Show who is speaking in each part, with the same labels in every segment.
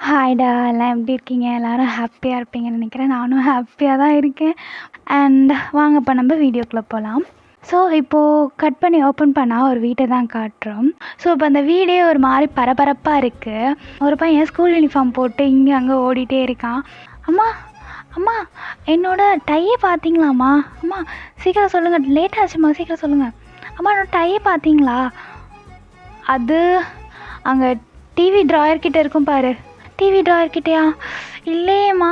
Speaker 1: ஹாய்டா! எல்லாம் எப்படி இருக்கீங்க? எல்லாரும் ஹாப்பியாக இருப்பீங்கன்னு நினைக்கிறேன். நானும் ஹாப்பியாக தான் இருக்கேன். அண்ட் வாங்க இப்போ நம்ம வீடியோக்குள்ளே போகலாம். ஸோ இப்போது கட் பண்ணி ஓப்பன் பண்ணால் ஒரு வீட்டை தான் காட்டுறோம். ஸோ இப்போ அந்த வீடே ஒரு மாதிரி பரபரப்பாக இருக்குது. ஒரு பையன் ஸ்கூல் யூனிஃபார்ம் போட்டு இங்கே அங்கே ஓடிட்டே இருக்கான். அம்மா அம்மா என்னோட டையை பார்த்தீங்களாம்மா? அம்மா சீக்கிரம் சொல்லுங்கள், லேட் ஆச்சும்மா, சீக்கிரம் சொல்லுங்கள். அம்மா என்னோட டையை பார்த்தீங்களா? அது அங்கே டிவி ட்ராயர்கிட்ட இருக்கும் பாரு. டிவி ட்ராயர்கிட்டயா? இல்லையேம்மா.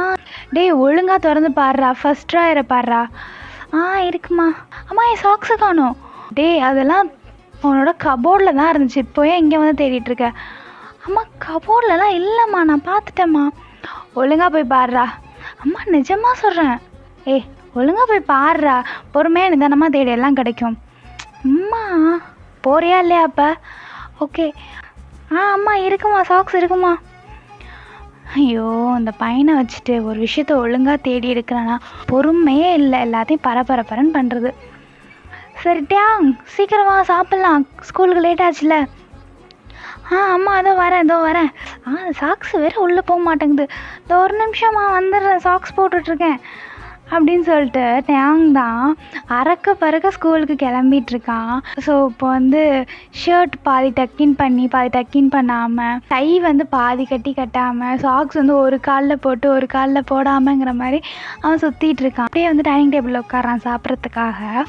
Speaker 1: டேய் ஒழுங்காக திறந்து பாடுறா, ஃபஸ்ட் ட்ராயரை பாடுறா. இருக்குமா. அம்மா என் சாக்ஸை காணோம். டேய் அதெல்லாம் உன்னோட கபோர்டில் தான் இருந்துச்சு, இப்போயே இங்கே வந்து தேடிட்டுருக்க. அம்மா கபோர்ட்லலாம் இல்லைம்மா, நான் பார்த்துட்டேம்மா. ஒழுங்காக போய் பாடுறா. அம்மா நிஜமாக சொல்கிறேன். ஒழுங்காக போய் பாடுறா, பொறுமையாக நிதானமாக தேடி எல்லாம் கிடைக்கும். அம்மா போறியா இல்லையா அப்போ? ஓகே. அம்மா இருக்குமா, சாக்ஸ் இருக்குமா. ஐயோ அந்த பையனை வச்சுட்டு ஒரு விஷயத்த ஒழுங்காக தேடி எடுக்கிறானா பொறுமையே இல்லை, எல்லாத்தையும் பரபரன்னு பண்ணுறது. சரி டேங் சீக்கிரமா சாப்பிட்லாம், ஸ்கூலுக்கு லேட் ஆச்சுல. அம்மா அதோ வரேன். சாக்ஸ் வேறு உள்ளே போக மாட்டேங்குது. இந்த ஒரு நிமிஷமா வந்துடுறேன், சாக்ஸ் போட்டுட்ருக்கேன் அப்படின்னு சொல்லிட்டு டேங் தான் பறக்க ஸ்கூலுக்கு கிளம்பிகிட்ருக்கான். ஸோ இப்போ வந்து ஷர்ட் பாதி டக்கின் பண்ணி பாதி டக்கின் பண்ணாமல், டை வந்து பாதி கட்டாமல், சாக்ஸ் வந்து ஒரு காலில் போட்டு ஒரு காலில் போடாமங்கிற மாதிரி அவன் சுற்றிட்டு இருக்கான். அப்படியே வந்து டைனிங் டேபிளில் உட்காரான் சாப்பிட்றதுக்காக.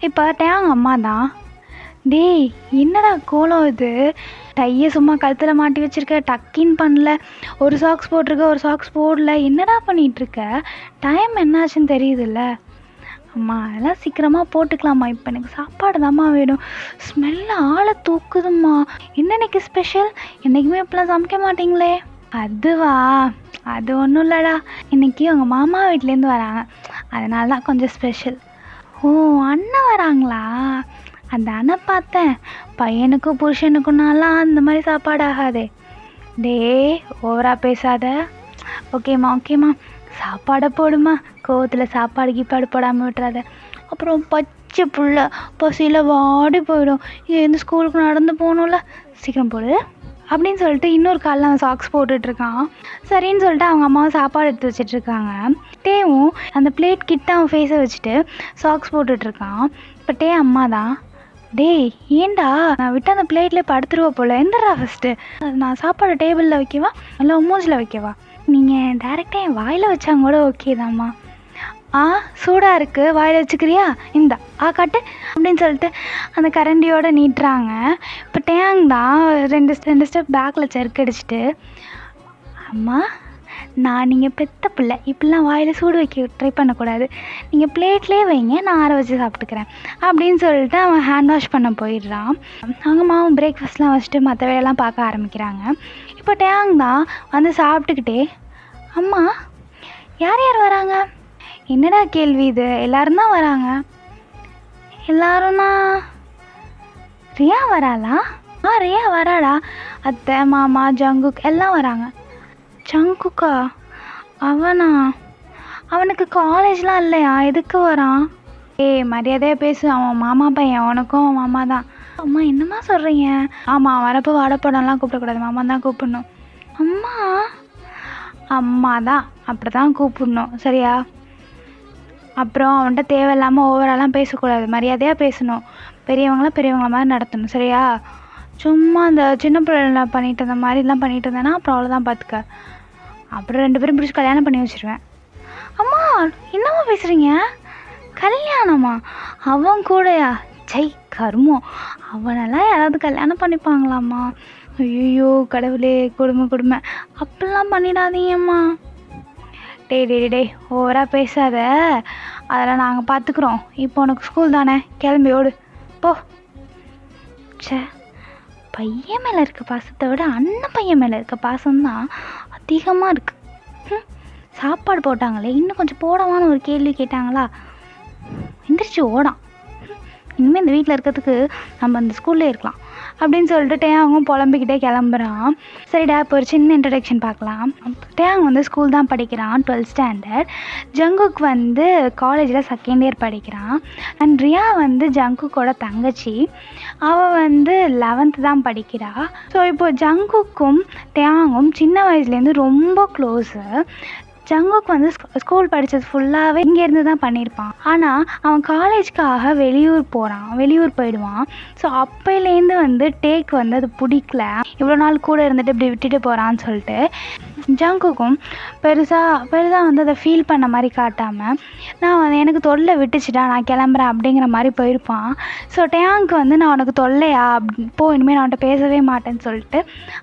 Speaker 1: இப்போ டேங் அம்மா தான், டேய் என்னடா கோலம் இது, டையை சும்மா கழுத்தில் மாட்டி வச்சுருக்க, டக்கின் பண்ணல, ஒரு சாக்ஸ் போட்டிருக்க ஒரு சாக்ஸ் போடல, என்னடா பண்ணிகிட்ருக்க, டைம் என்னாச்சுன்னு தெரியுதுல்ல. அம்மா அதெல்லாம் சீக்கிரமாக போட்டுக்கலாமா, இப்போ எனக்கு சாப்பாடு தாம்மா வேணும், ஸ்மெல்ல ஆளை தூக்குதும்மா. என்ன இன்னைக்கு ஸ்பெஷல், என்றைக்குமே இப்போலாம் சமைக்க மாட்டிங்களே. அதுவா, அது ஒன்றும் இல்லைடா, இன்றைக்கி உங்கள் மாமா வீட்லேருந்து வராங்க, அதனால தான் கொஞ்சம் ஸ்பெஷல். ஓ அண்ணன் வராங்களா? அந்த அண்ணன் பார்த்தேன், பையனுக்கும் புருஷனுக்குன்னாலாம் அந்த மாதிரி சாப்பாடு ஆகாதே. டே ஓவரா பேசாத. ஓகேம்மா சாப்பாடை போடுமா, கோவத்தில் சாப்பாடு கீப்பாடு போடாமல் விட்டுறாத, அப்புறம் பச்சை புள்ள பசியில் வாடி போயிடும். இந்த ஸ்கூலுக்கு நடந்து போகணும்ல, சீக்கிரம் போடு அப்படின்னு சொல்லிட்டு இன்னொரு காலில் அவன் சாக்ஸ் போட்டுட்ருக்கான். சரின்னு சொல்லிட்டு அவங்க அம்மாவை சாப்பாடு எடுத்து வச்சிட்ருக்காங்க. டேவும் அந்த பிளேட் கிட்ட அவன் ஃபேஸை வச்சுட்டு சாக்ஸ் போட்டுட்ருக்கான். இப்போ டே அம்மா தான், டேய் ஏண்டா நான் விட்டு அந்த பிளேட்லேயே படுத்துருவா போல், எந்தடா ஃபஸ்ட்டு நான் சாப்பாடு டேபிளில் வைக்கவா இல்லை மூஞ்சில் வைக்கவா? நீங்கள் டேரெக்டாக என் வாயில் வச்சாங்க கூட ஓகே தாம்மா. சூடாக இருக்குது, வாயில் வச்சுக்கிறியா, இந்த காட்டு அப்படின்னு சொல்லிட்டு அந்த கரண்டியோடு நீட்டுறாங்க. இப்போ டேங் தான் ரெண்டு ஸ்டெப் பேக்கில் செருக்கடிச்சிட்டு, அம்மா நான் நீங்கள் பெத்த பிள்ளை, இப்படிலாம் வாயில் சூடு வைக்க ட்ரை பண்ணக்கூடாது, நீங்கள் பிளேட்லேயே வைங்க, நான் ஆற வச்சு சாப்பிட்டுக்கிறேன் அப்படின்னு சொல்லிட்டு அவன் ஹேண்ட் வாஷ் பண்ண போயிடுறான். அவங்க மாவும் பிரேக்ஃபாஸ்ட்லாம் வச்சுட்டு மற்ற வேலையெல்லாம் பார்க்க ஆரம்பிக்கிறாங்க. இப்போ டேங் தான் வந்து சாப்பிட்டுக்கிட்டே, அம்மா யார் வராங்க? என்னடா கேள்வி இது, எல்லோரும் தான் வராங்க. எல்லாரும்னா ரியா வராளா? ரியா வராடா, அத்தை மாமா ஜங்குக் எல்லாம் வராங்க. ஜங்குக்கா? அவனுக்கு காலேஜ்லாம் இல்லையா, எதுக்கு வரான்? மரியாதையாக பேசு, அவன் மாமா பையன், உனக்கும் அவன் மாமா தான். அம்மா என்னம்மா சொல்கிறீங்க? ஆமாம் வரப்போ வாழைப்படம்லாம் கூப்பிடக்கூடாது, மாமா தான் கூப்பிடணும். அம்மா தான் அப்படி தான் கூப்பிடணும் சரியா? அப்புறம் அவன்கிட்ட தேவையில்லாமல் ஓவராலாம் பேசக்கூடாது, மரியாதையாக பேசணும், பெரியவங்கள மாதிரி நடத்தணும் சரியா? சும்மா அந்த சின்ன பிள்ளை பண்ணிட்டு இருந்த மாதிரிலாம் பண்ணிட்டு இருந்தேன்னா அப்புறம் அவ்வளோதான் பார்த்துக்க, அப்புறம் 2 பேரும் பிடிச்சி கல்யாணம் பண்ணி வச்சுருவேன். அம்மா என்னம்மா பேசுகிறீங்க? கல்யாணமா? அவன் கூடயா? கருமம், அவனெல்லாம் யாராவது கல்யாணம் பண்ணிப்பாங்களாம்மா? ஐயோ கடவுளே, கொடுமை, அப்படிலாம் பண்ணிடாதீங்கம்மா. டே ஓவரா பேசாத, அதெல்லாம் நாங்கள் பார்த்துக்குறோம், இப்போ உனக்கு ஸ்கூல் தானே, கிளம்பி ஓடு போ. பையன் மேலே இருக்க பாசத்தை விட அண்ணன் பையன் மேலே இருக்க பாசம்தான் அதிகமாக இருக்குது. சாப்பாடு போட்டாங்களே, இன்னும் கொஞ்சம் போடவான்னு ஒரு கேள்வி கேட்டாங்களா, எந்திரிச்சு ஓடான். இனிமேல் இந்த வீட்டில் இருக்கிறதுக்கு நம்ம அந்த ஸ்கூல்லே இருக்கலாம், அப்படின்னு சொல்லிட்டு டேயாங்கும் புலம்பிக்கிட்டே கிளம்புறான். சரிடா இப்போ ஒரு சின்ன இன்ட்ரடக்ஷன் பார்க்கலாம். டேயாங் வந்து ஸ்கூல் தான் படிக்கிறான், 12th ஸ்டாண்டர்ட். ஜங்குக் வந்து காலேஜில் செகண்ட் இயர் படிக்கிறான். அண்ட் ரியா வந்து ஜங்குக்கோட தங்கச்சி. அவள் வந்து 11th தான் படிக்கிறா. ஸோ இப்போது ஜங்குக்கும் டேயாங்கும் சின்ன வயசுலேருந்து ரொம்ப க்ளோஸு. ஜங்குக் வந்து ஸ்கூல் படித்தது ஃபுல்லாகவே இங்கேருந்து தான் பண்ணியிருப்பான். ஆனால் அவன் காலேஜ்க்காக வெளியூர் போயிடுவான். ஸோ அப்போலேருந்து வந்து டேக் வந்து அது பிடிக்கல, இவ்வளோ நாள் கூட இருந்துட்டு இப்படி விட்டுட்டு போகிறான்னு சொல்லிட்டு. ஜங்குக்கும் பெருசாக வந்து அதை ஃபீல் பண்ண மாதிரி காட்டாமல், நான் வந்து எனக்கு தொல்லை விட்டுச்சுடா நான் கிளம்புறேன் அப்படிங்கிற மாதிரி போயிருப்பான். ஸோ டேயாங்க்கு வந்து நான் உனக்கு தொல்லையா போ, இனிமேல் நான் அவன்கிட்ட பேசவே மாட்டேன்னு சொல்லிட்டு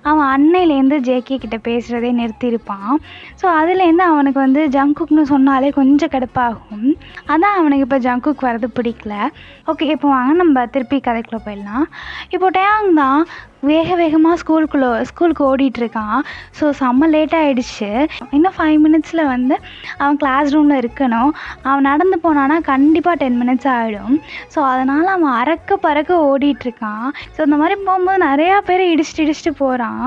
Speaker 1: அவன் அன்னையிலேருந்து ஜேகே கிட்ட பேசுகிறதே நிறுத்தியிருப்பான். ஸோ அதுலேருந்து அவனுக்கு வந்து ஜங்குக்னு சொன்னாலே கொஞ்சம் கடுப்பாகும். அதான் அவனுக்கு இப்போ ஜங்குக் வரது பிடிக்கல. ஓகே, இப்போ வாங்க நம்ம திருப்பி கதைக்குள்ளே போயிடலாம். இப்போ டேயாங் தான் வேகமாக ஸ்கூலுக்கு ஓடிட்டுருக்கான். ஸோ செம்ம லேட் ஆகிடுச்சு. இன்னும் 5 minutesல வந்து அவன் கிளாஸ் ரூமில் இருக்கணும். அவன் நடந்து போனான்னா கண்டிப்பாக 10 minutes ஆகிடும். ஸோ அதனால் அவன் அறக்க பறக்க ஓடிட்டுருக்கான். ஸோ இந்த மாதிரி போகும்போது நிறையா பேர் இடிச்சிட்டு போகிறான்.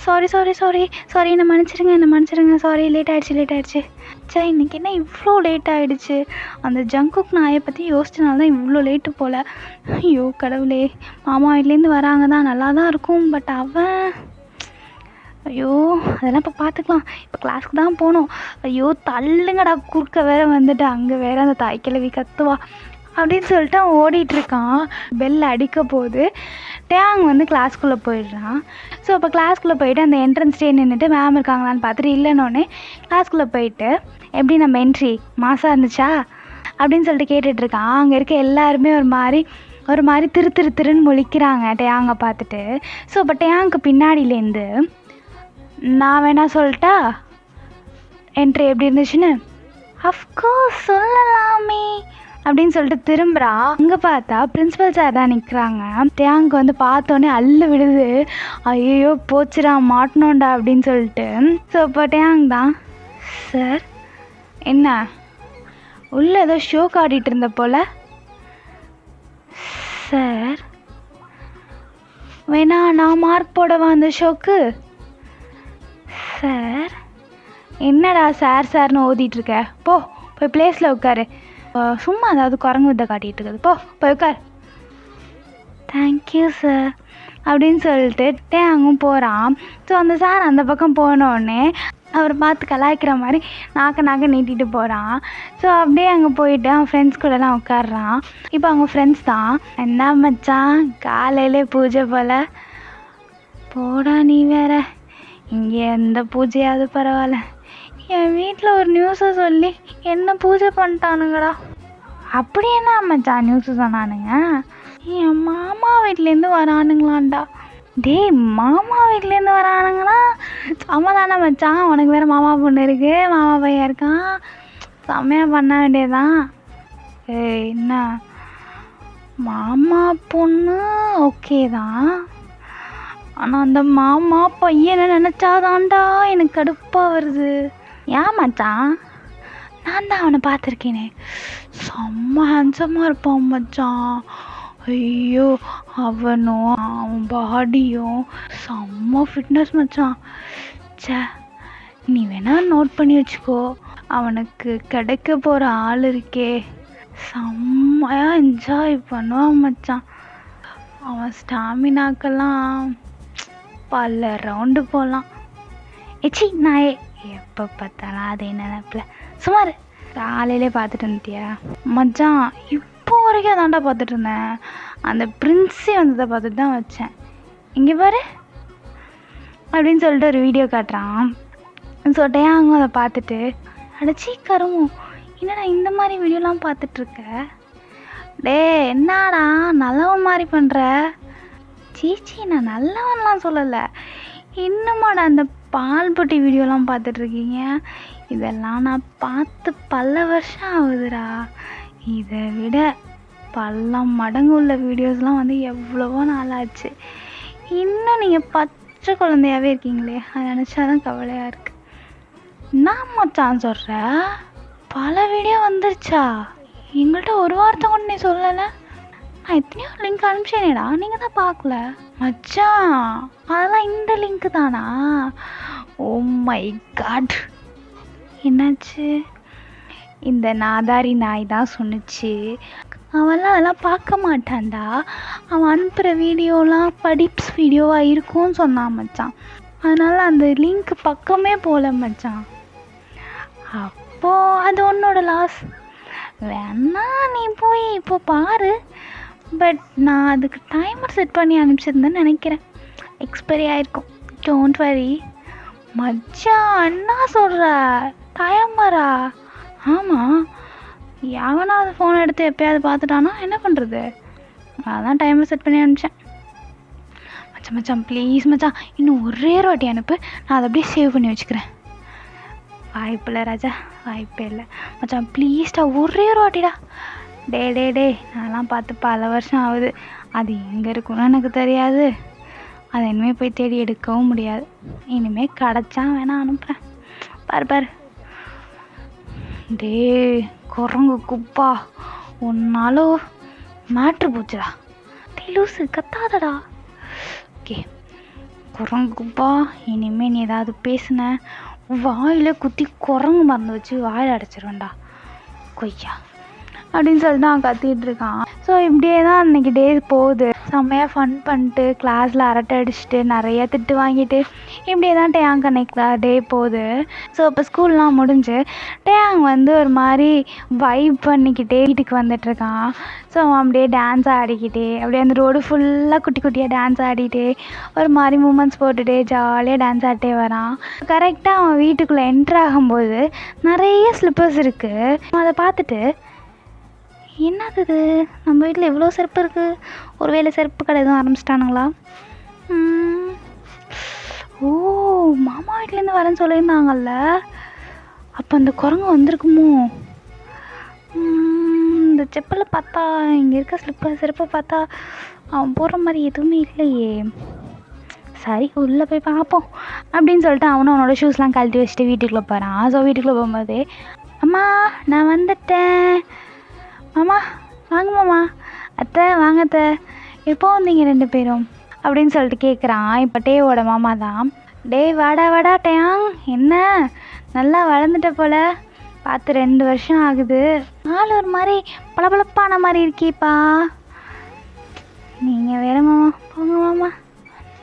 Speaker 1: சாரி என்னை மன்னிச்சிடுங்க, சாரி லேட் ஆகிடுச்சு. சரி, இன்றைக்கி என்ன இவ்வளோ லேட் ஆகிடுச்சு? அந்த ஜங்குக் நாயை பற்றி யோசிச்சனால தான் இவ்வளோ லேட்டு போல். ஐயோ கடவுளே, மாமா வீட்லேருந்து வராங்க தான், நல்லா தான் இருக்கும். பட் அவன் ஐயோ அதெல்லாம் இப்போ பார்த்துக்கலாம், இப்போ கிளாஸ்க்கு தான் போகணும். ஐயோ தள்ளுங்கடா, குறுக்க வேற வந்துட்டு அங்கே வேற அந்த தாய்க்கிழவி கத்துவா அப்படின்னு சொல்லிட்டு அவன் ஓடிட்டுருக்கான். பெல் அடிக்க போகுது. டேயாங் வந்து கிளாஸ்க்குள்ளே போயிடுறான். ஸோ அப்போ கிளாஸ்க்குள்ளே போயிட்டு அந்த என்ட்ரன்ஸ்டே நின்றுட்டு மேம் இருக்காங்களான்னு பார்த்துட்டு இல்லைன்னொன்னே கிளாஸ்க்குள்ளே போயிட்டு, எப்படி நம்ம என்ட்ரி மாசாக இருந்துச்சா அப்படின்னு சொல்லிட்டு கேட்டுட்ருக்கான். அங்கே இருக்க எல்லாருமே ஒரு மாதிரி திருன்னு முழிக்கிறாங்க டேயாங்கை பார்த்துட்டு. ஸோ இப்போ டேயாங்க்கு பின்னாடியிலேருந்து நான் வேணா சொல்லிட்டா என்ட்ரி எப்படி இருந்துச்சுன்னு? அஃப்கோர்ஸ் சொல்லலாமே அப்படின்னு சொல்லிட்டு திரும்புகிறா. அங்கே பார்த்தா பிரின்ஸிபல் சார் தான் நிற்கிறாங்க. டேயாங்க்கு வந்து பார்த்தோன்னே அள்ளு விடுது. ஐயோ போச்சுடா, மாட்டினோண்டா அப்படின்னு சொல்லிட்டு. ஸோ இப்போ டேயாங் தான், சார் என்ன உள்ளே ஏதோ ஷோ காட்டிகிட்டு இருந்த போல், சார் வேணா நான் மார்க் போடவா அந்த ஷோக்கு? சார் என்னடா சார்னு ஓதிட்டுருக்க, போய் பிளேஸில் உட்காரு, சும்மா அதாவது குரங்கு வித்தை காட்டிகிட்டு இருக்குது, போய் உட்கார். தேங்க்யூ சார் அப்படின்னு சொல்லிட்டு டேயாங்கும் போகிறான். ஸோ அந்த சார் அந்த பக்கம் போனோடனே அவரை பார்த்து கலாய்க்கிற மாதிரி நாக்க நீட்டிட்டு போகிறான். ஸோ அப்படியே அங்கே போயிட்டு அவன் ஃப்ரெண்ட்ஸ் கூடலாம் உட்காடுறான். இப்போ அவங்க ஃப்ரெண்ட்ஸ் தான், என்ன மச்சான் காலையிலே பூஜை போல், போடா நீ வேற, இங்கே எந்த பூஜையாவது பரவாயில்ல, என் வீட்டில் ஒரு நியூஸை சொல்லி என்ன பூஜை பண்ணிட்டானுங்கடா. அப்படி என்ன மச்சான் நியூஸு சொன்னானுங்க? என் மாமா வீட்லேருந்து வரானுங்களாண்டா. டேய், மாமா வீட்லேருந்து வரானுங்களா? செம்ம மச்சான், உனக்கு வேறு மாமா பொண்ணு இருக்குது, மாமா பையன் இருக்கான், செம்மையாக பண்ண வேண்டியதுதான். என்ன மாமா பொண்ணு ஓகே தான், ஆனால் அந்த மாமா பையனை நினச்சாதான்டா எனக்கு கடுப்பாக வருது. ஏன் மச்சான்? நான் தான் அவனை பார்த்துருக்கேனே, செம்ம ஹேண்ட்ஸமாக இருப்பான் மச்சான். ஐயோ அவனும் அவன் பாடியும் செம்ம ஃபிட்னஸ் மச்சான். சே, நீ வேணா நோட் பண்ணி வச்சுக்கோ, அவனுக்கு கிடைக்க போகிற ஆள் இருக்கே, செம்மையாக என்ஜாய் பண்ணுவான் மச்சான். அவன் ஸ்டாமினாக்கெல்லாம் பல ரவுண்டு போகலாம். எச்சி நாயே, எப்போ பார்த்தாலும் அதே நினைப்பில் சுமார் காலையிலே பார்த்துட்டு இருந்தியா மச்சான்? இப்போ வரைக்கும் அதான்டா பார்த்துட்டு இருந்தேன். அந்த பிரின்ஸே வந்ததை பார்த்துட்டு தான் வச்சேன். இங்கே பாரு அப்படின்னு சொல்லிட்டு ஒரு வீடியோ காட்டுறான். ஸோ டேயாங்கும் அதை பார்த்துட்டு, அடைச்சி கருமோ என்னடா இந்த மாதிரி வீடியோலாம் பார்த்துட்ருக்க, டே என்னடா நல்லவன் மாதிரி பண்ணுற? சீச்சி நான் நல்லவன்லாம் சொல்லலை, இன்னுமாடா அந்த பால்பட்டி வீடியோலாம் பார்த்துட்ருக்கீங்க? இதெல்லாம் நான் பார்த்து பல வருஷம் ஆகுதுடா. இதை விட பல மடங்கு உள்ள வீடியோஸ்லாம் வந்து எவ்வளவோ நாளாச்சு. இன்னும் நீங்கள் பச்சை குழந்தையாகவே இருக்கீங்களே, அதை நினச்சாதான் கவலையாக இருக்குது. நான் மச்சான் சொல்கிற பல வீடியோ வந்துருச்சா? எங்கள்கிட்ட ஒரு வார்த்தை கொண்டு நீ சொல்லலை. நான் எத்தனையோ லிங்க் அனுப்பிச்சேனேடா, நீங்கள் தான் பார்க்கல. மச்சான் அதெல்லாம் இந்த லிங்க்கு தானா? ஓ மை காட், என்னாச்சு? இந்த நாதாரி நாய் தான் சொன்னிச்சு. அவன்லாம் அதெல்லாம் பார்க்க மாட்டான்டா. அவன் அனுப்புகிற வீடியோலாம் படிப்ஸ் வீடியோவாக இருக்கும்னு சொன்னான் மச்சான். அதனால் அந்த லிங்க் பக்கமே போகல மச்சான். அப்போது அது உன்னோட லாஸ். வேணா நீ போய் இப்போ பாரு. பட் நான் அதுக்கு டைமர் செட் பண்ணி அனுப்பிச்சிருந்தேன்னு நினைக்கிறேன். எக்ஸ்பைரி ஆகிருக்கும். டோன்ட் வரி மச்சான். என்ன சொல்கிற? டைமரா? ஆமாம், எவனாவது ஃபோன் எடுத்து எப்போயாவது பார்த்துட்டானா என்ன பண்ணுறது? அதான் டைமர் செட் பண்ணி அனுப்பிச்சேன். மச்சான் மச்சான் ப்ளீஸ் மச்சான், இன்னும் ஒரே வாட்டி அனுப்பு. நான் அதை அப்படியே சேவ் பண்ணி வச்சுக்கிறேன். வாய்ப்பு இல்லை ராஜா, வாய்ப்பே இல்லை மச்சான். ப்ளீஸ்டா, ஒரே வாட்டிடா. டே நான்லாம் பார்த்து பல வருஷம் ஆகுது. அது எங்கே இருக்குன்னு எனக்கு தெரியாது. அதை இனிமேல் போய் தேடி எடுக்கவும் முடியாது. இனிமேல் கிடச்சா வேணா அனுப்புகிறேன். பாரு. டே குரங்கு குப்பா, உன்னாலும் மேட்ரு போச்சுடா. டே லூசு, கத்தாதடா. ஓகே குரங்கு குப்பா, இனிமேல் நீ ஏதாவது பேசுன வாயில் குத்தி குரங்கு மருந்து வச்சு வாயில் அடைச்சிருவேன்டா கொய்யா அப்படின்னு சொல்லிட்டு அவன் கத்திகிட்டு இருக்கான். ஸோ இப்படியே தான் அன்றைக்கி டே போகுது. செம்மையாக ஃபன் பண்ணிட்டு கிளாஸில் அரட்டை அடிச்சுட்டு நிறைய திட்டு வாங்கிட்டு இப்படியே தான் டேயாங் அன்னைக்கு டே போகுது. ஸோ இப்போ ஸ்கூல்லாம் முடிஞ்சு டேயாங் வந்து ஒரு மாதிரி வைப் பண்ணிக்கிட்டே வீட்டுக்கு வந்துட்டுருக்கான். ஸோ அவன் அப்படியே டான்ஸ் ஆடிக்கிட்டே அப்படியே அந்த ரோடு ஃபுல்லாக குட்டி குட்டியாக டான்ஸ் ஆடிட்டே ஒரு மாதிரி மூமெண்ட்ஸ் போட்டுகிட்டே ஜாலியாக டான்ஸ் ஆடிட்டே வரான். கரெக்டாக அவன் வீட்டுக்குள்ளே என்ட்ரு ஆகும்போது நிறைய ஸ்லிப்பர்ஸ் இருக்குது. அதை பார்த்துட்டு என்னது இது, நம்ம வீட்டில் இவ்வளோ செருப்பு இருக்குது, ஒரு வேளை செருப்பு கடை எதுவும் ஆரம்பிச்சிட்டானுங்களா? ஓ மாமா வீட்டிலேருந்து வரேன்னு சொல்லியிருந்தாங்கல்ல, அப்போ அந்த குரங்கு வந்திருக்குமோ? இந்த செப்பலை பார்த்தா, இங்கே இருக்க செருப்பை பார்த்தா அவன் போடுற மாதிரி எதுவுமே இல்லையே. சரி உள்ளே போய் பார்ப்போம் அப்படின்னு சொல்லிட்டு அவனும் அவனோட ஷூஸ்லாம் கழட்டி வச்சுட்டு வீட்டுக்குள்ளே போகிறான். ஸோ வீட்டுக்குள்ளே போகும்போது, அம்மா நான் வந்துட்டேன். மாமா வாங்க மாமா. அத்தை வாங்க அத்தை, எப்போ வந்தீங்க 2 பேரும் அப்படின்னு சொல்லிட்டு கேட்குறான். இப்போ டேவோட மாமா தான். டே வாடா டேயாங், என்ன நல்லா வளர்ந்துட்ட போல், பார்த்து 2 வருஷம் ஆகுது, ஆள் ஒரு மாதிரி பளபளப்பான மாதிரி இருக்கீப்பா. நீங்கள் வேற மாமா, போங்க மாமா.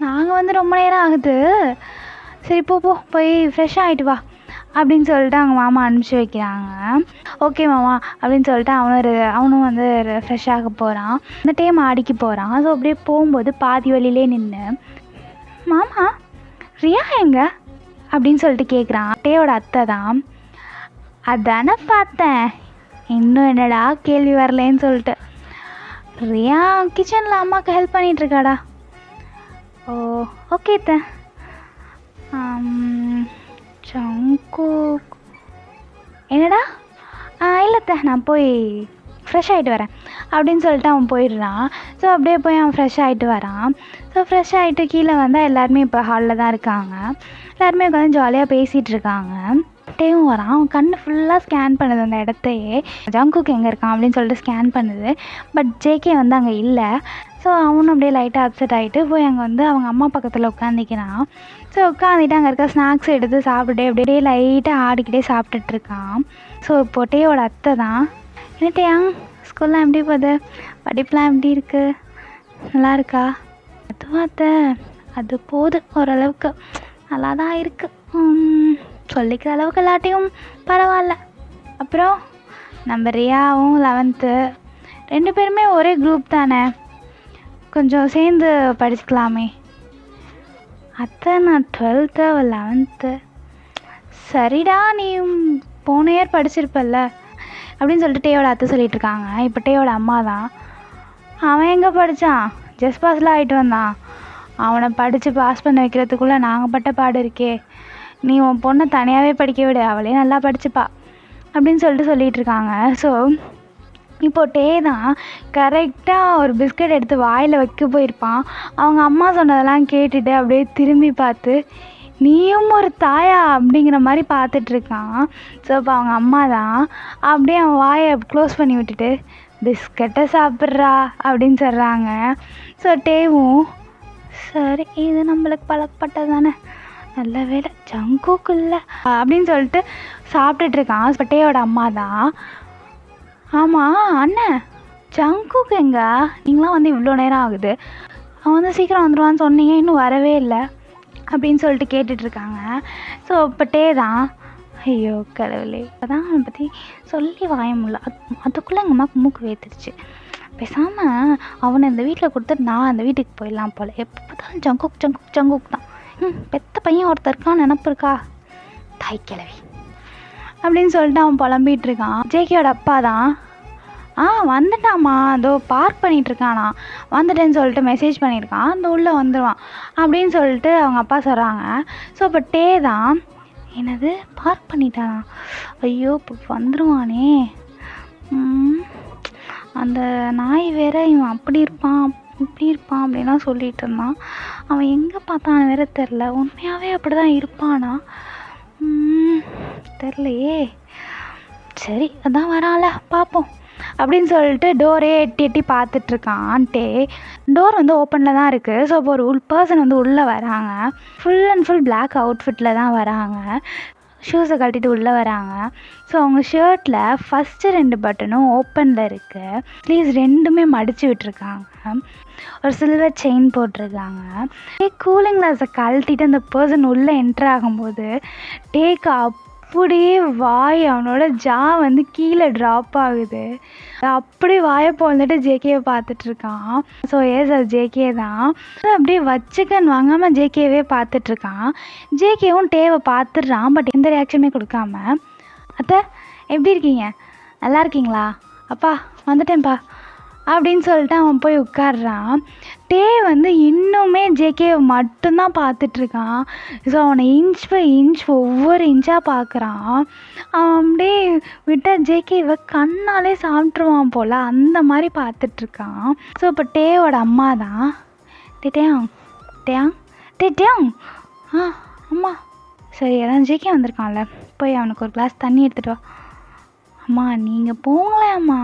Speaker 1: நாங்கள் வந்து ரொம்ப நேரம் ஆகுது. சரி போய் ஃப்ரெஷ் ஆகிட்டு வா அப்படின்னு சொல்லிட்டு அவங்க மாமா அனுப்பிச்சி வைக்கிறாங்க. ஓகே மாமா அப்படின்னு சொல்லிட்டு அவனும் வந்து ஃப்ரெஷ் ஆக போகிறான். அந்த டைம் ஆடிக்கு போகிறான். ஸோ அப்படியே போகும்போது பாதி வழியிலே நின்று, மாமா ரியா எங்க அப்படின்னு சொல்லிட்டு கேட்குறான். டேயோட அத்தை தான். அதானே பார்த்தேன், இன்னும் என்னடா கேள்வி வரலேன்னு சொல்லிட்டு. ரியா கிச்சனில் அம்மாவுக்கு ஹெல்ப் பண்ணிகிட்ருக்காடா. ஓ ஓகே அத்தை. ஜங்குக் என்னடா? இல்லைத்த, நான் போய் ஃப்ரெஷ் ஆகிட்டு வரேன் அப்படின்னு சொல்லிட்டு அவன் போயிடுறான். ஸோ அப்படியே போய் அவன் ஃப்ரெஷ் ஆகிட்டு வரான். ஸோ ஃப்ரெஷ் ஆகிட்டு கீழே வந்தால் எல்லாருமே இப்போ ஹாலில் தான் இருக்காங்க. எல்லாருமே உட்காந்து ஜாலியாக பேசிகிட்டு இருக்காங்க. டேவும் வரான். அவன் கண்ணு ஃபுல்லாக ஸ்கேன் பண்ணுது அந்த இடத்தையே. ஜங்குக் எங்கே இருக்கான் அப்படின்னு சொல்லிட்டு ஸ்கேன் பண்ணுது. பட் ஜேகே வந்து அங்கே இல்லை. ஸோ அவனும் அப்படியே லைட்டாக அப்செட் ஆகிட்டு போய் அங்கே வந்து அவங்க அம்மா பக்கத்தில் உட்காந்துக்கிறான். ஸோ உட்காந்துட்டு அங்கே இருக்க ஸ்நாக்ஸ் எடுத்து சாப்பிட்டுட்டே அப்படியே லைட்டாக ஆடிக்கிட்டே சாப்பிட்டுட்ருக்கான். ஸோ இப்போ டேயோட அத்தை தான். என்ன டேயாங், ஸ்கூல்லாம் எப்படி போகுது, படிப்புலாம் எப்படி இருக்குது, நல்லா இருக்கா? அதுவும் அத்தை அது போகுது, ஓரளவுக்கு நல்லா தான் இருக்குது, சொல்லிக்கிற அளவுக்கு எல்லாத்தையும் பரவாயில்ல. அப்புறம் நம்ம ரியாவும் 11th 2 பேருமே ஒரே குரூப் தானே, கொஞ்சம் சேர்ந்து படிச்சுக்கலாமே. அத்தை நான் 12th 11th. சரிடா, நீ போன இயர் படிச்சிருப்பல்ல அப்படின்னு சொல்லிட்டு டேயோட அத்தை சொல்லிட்டு இருக்காங்க. இப்போ டேயோட அம்மா தான். அவன் எங்கே படித்தான், ஜஸ்ட் பாஸில் ஆகிட்டு வந்தான். அவனை படித்து பாஸ் பண்ண வைக்கிறதுக்குள்ளே நாங்கள் பட்ட பாடு இருக்கே. நீ உன் பொண்ணை தனியாகவே படிக்க விடு, அவளே நல்லா படிச்சுப்பா அப்படின்னு சொல்லிட்டு இருக்காங்க. ஸோ இப்போ டே தான் கரெக்டாக ஒரு பிஸ்கட் எடுத்து வாயில் வைக்க போயிருப்பான். அவங்க அம்மா சொன்னதெல்லாம் கேட்டுட்டு அப்படியே திரும்பி பார்த்து, நீயும் ஒரு தாயா அப்படிங்கிற மாதிரி பார்த்துட்ருக்கான். ஸோ இப்போ அவங்க அம்மா தான் அப்படியே அவன் வாயை க்ளோஸ் பண்ணி விட்டுட்டு, பிஸ்கட்டை சாப்பிட்றா அப்படின்னு சொல்கிறாங்க. ஸோ டேவும் சரி இது நம்மளுக்கு பழக்கப்பட்டது தானே, நல்ல வேலை ஜங்குக்கு இல்லை அப்படின்னு சொல்லிட்டு சாப்பிட்டுட்ருக்கான். இப்போ டேயோட அம்மா தான், ஆமாம் அண்ணன் ஜங்குக்கு எங்க, நீங்களாம் வந்து இவ்வளோ நேரம் ஆகுது, அவன் வந்து சீக்கிரம் வந்துடுவான்னு சொன்னீங்க, இன்னும் வரவே இல்லை அப்படின்னு சொல்லிட்டு கேட்டுட்ருக்காங்க. ஸோ இப்போ டே தான், ஐயோ கடவுளே அதான் அவனை பற்றி சொல்லி வாய முடியல, அதுக்குள்ளே எங்கள் அம்மாவுக்கு மூக்கு வேத்துருச்சு. பேசாமல் அவனை இந்த வீட்டில் கொடுத்துட்டு நான் அந்த வீட்டுக்கு போயிடலாம் போல், எப்போ பார்த்தாலும் ஜங்குக் ஜங்குக் ஜங்குக் தான். பெத்த பையன் ஒருத்தர் இருக்கான், நினப்பு இருக்கா தாய் கிழவி அப்படின்னு சொல்லிட்டு அவன் புலம்பிகிட்டு இருக்கான். ஜேகேயோட அப்பா தான், வந்துட்டாம்மா அதோ பார்க் பண்ணிகிட்ருக்கானா, வந்துட்டேன்னு சொல்லிட்டு மெசேஜ் பண்ணியிருக்கான், அந்த உள்ளே வந்துடுவான் அப்படின்னு சொல்லிட்டு அவங்க அப்பா சொல்கிறாங்க. ஸோ இப்போ டே தான், என்னது பார்க் பண்ணிட்டானா, ஐயோ இப்போ வந்துடுவானே, அந்த நாய் வேற இவன் அப்படி இருப்பான் இப்படி இருப்பான் அப்படின்லாம் சொல்லிகிட்டு இருந்தான், அவன் எங்கே பார்த்தான் வேற தெரில, உண்மையாகவே அப்படி தான் இருப்பானா தெரிலையே, சரி அதான் வரான்ல பார்ப்போம் அப்படின்னு சொல்லிட்டு டோரே எட்டி எட்டி பார்த்துட்ருக்கான். டோர் வந்து ஓப்பனில் தான் இருக்குது. ஸோ இப்போ ஒரு பர்சன் வந்து உள்ளே வராங்க, ஃபுல் அண்ட் ஃபுல் பிளாக் அவுட்ஃபிட்டில் தான் வராங்க, ஷூஸை கட்டிட்டு உள்ளே வராங்க. ஸோ அவங்க ஷர்ட்டில் ஃபஸ்ட்டு 2 பட்டனும் ஓப்பனில் இருக்குது, ஸ்லீவ்ஸ் 2மே மடித்து விட்டுருக்காங்க, ஒரு சில்வர் செயின் போட்டிருக்காங்க. கூலிங் கிளாஸை கழட்டிட்டு அந்த பர்சன் உள்ளே என்ட்ரு ஆகும்போது டேக்கு அப்படியே வாய் அவனோட ஜா வந்து கீழே ட்ராப் ஆகுது, அப்படியே வாயை போந்துட்டு ஜேகேவை பார்த்துட்ருக்கான். ஸோ ஏஸ் அது ஜேகே தான், அப்படியே வச்சுக்கன்னு வாங்காமல் ஜேகேவே பார்த்துட்ருக்கான். ஜேகேவும் டேவை பார்த்துடுறான், பட் எந்த ரியாக்ஷனுமே கொடுக்காம, அத்தை எப்படி இருக்கீங்க, நல்லா இருக்கீங்களா, அப்பா வந்துட்டேன்ப்பா அப்படின்னு சொல்லிட்டு அவன் போய் உட்காடுறான். டே வந்து இன்னுமே ஜேகேவை மட்டும்தான் பார்த்துட்ருக்கான். ஸோ அவனை இன்ச் பை இன்ச் ஒவ்வொரு இன்ச்சாக பார்க்குறான். அவன் அப்படியே விட்டால் ஜேகேவை கண்ணாலே சாப்பிட்ருவான் போல், அந்த மாதிரி பார்த்துட்ருக்கான். ஸோ இப்போ டேவோட அம்மா தான், டேயாங் டேயாங் டேயாங் அம்மா சரி அதான் ஜேகே வந்திருக்கான்ல, போய் அவனுக்கு ஒரு கிளாஸ் தண்ணி எடுத்துகிட்டு வா. அம்மா நீங்கள் போங்களேன் அம்மா,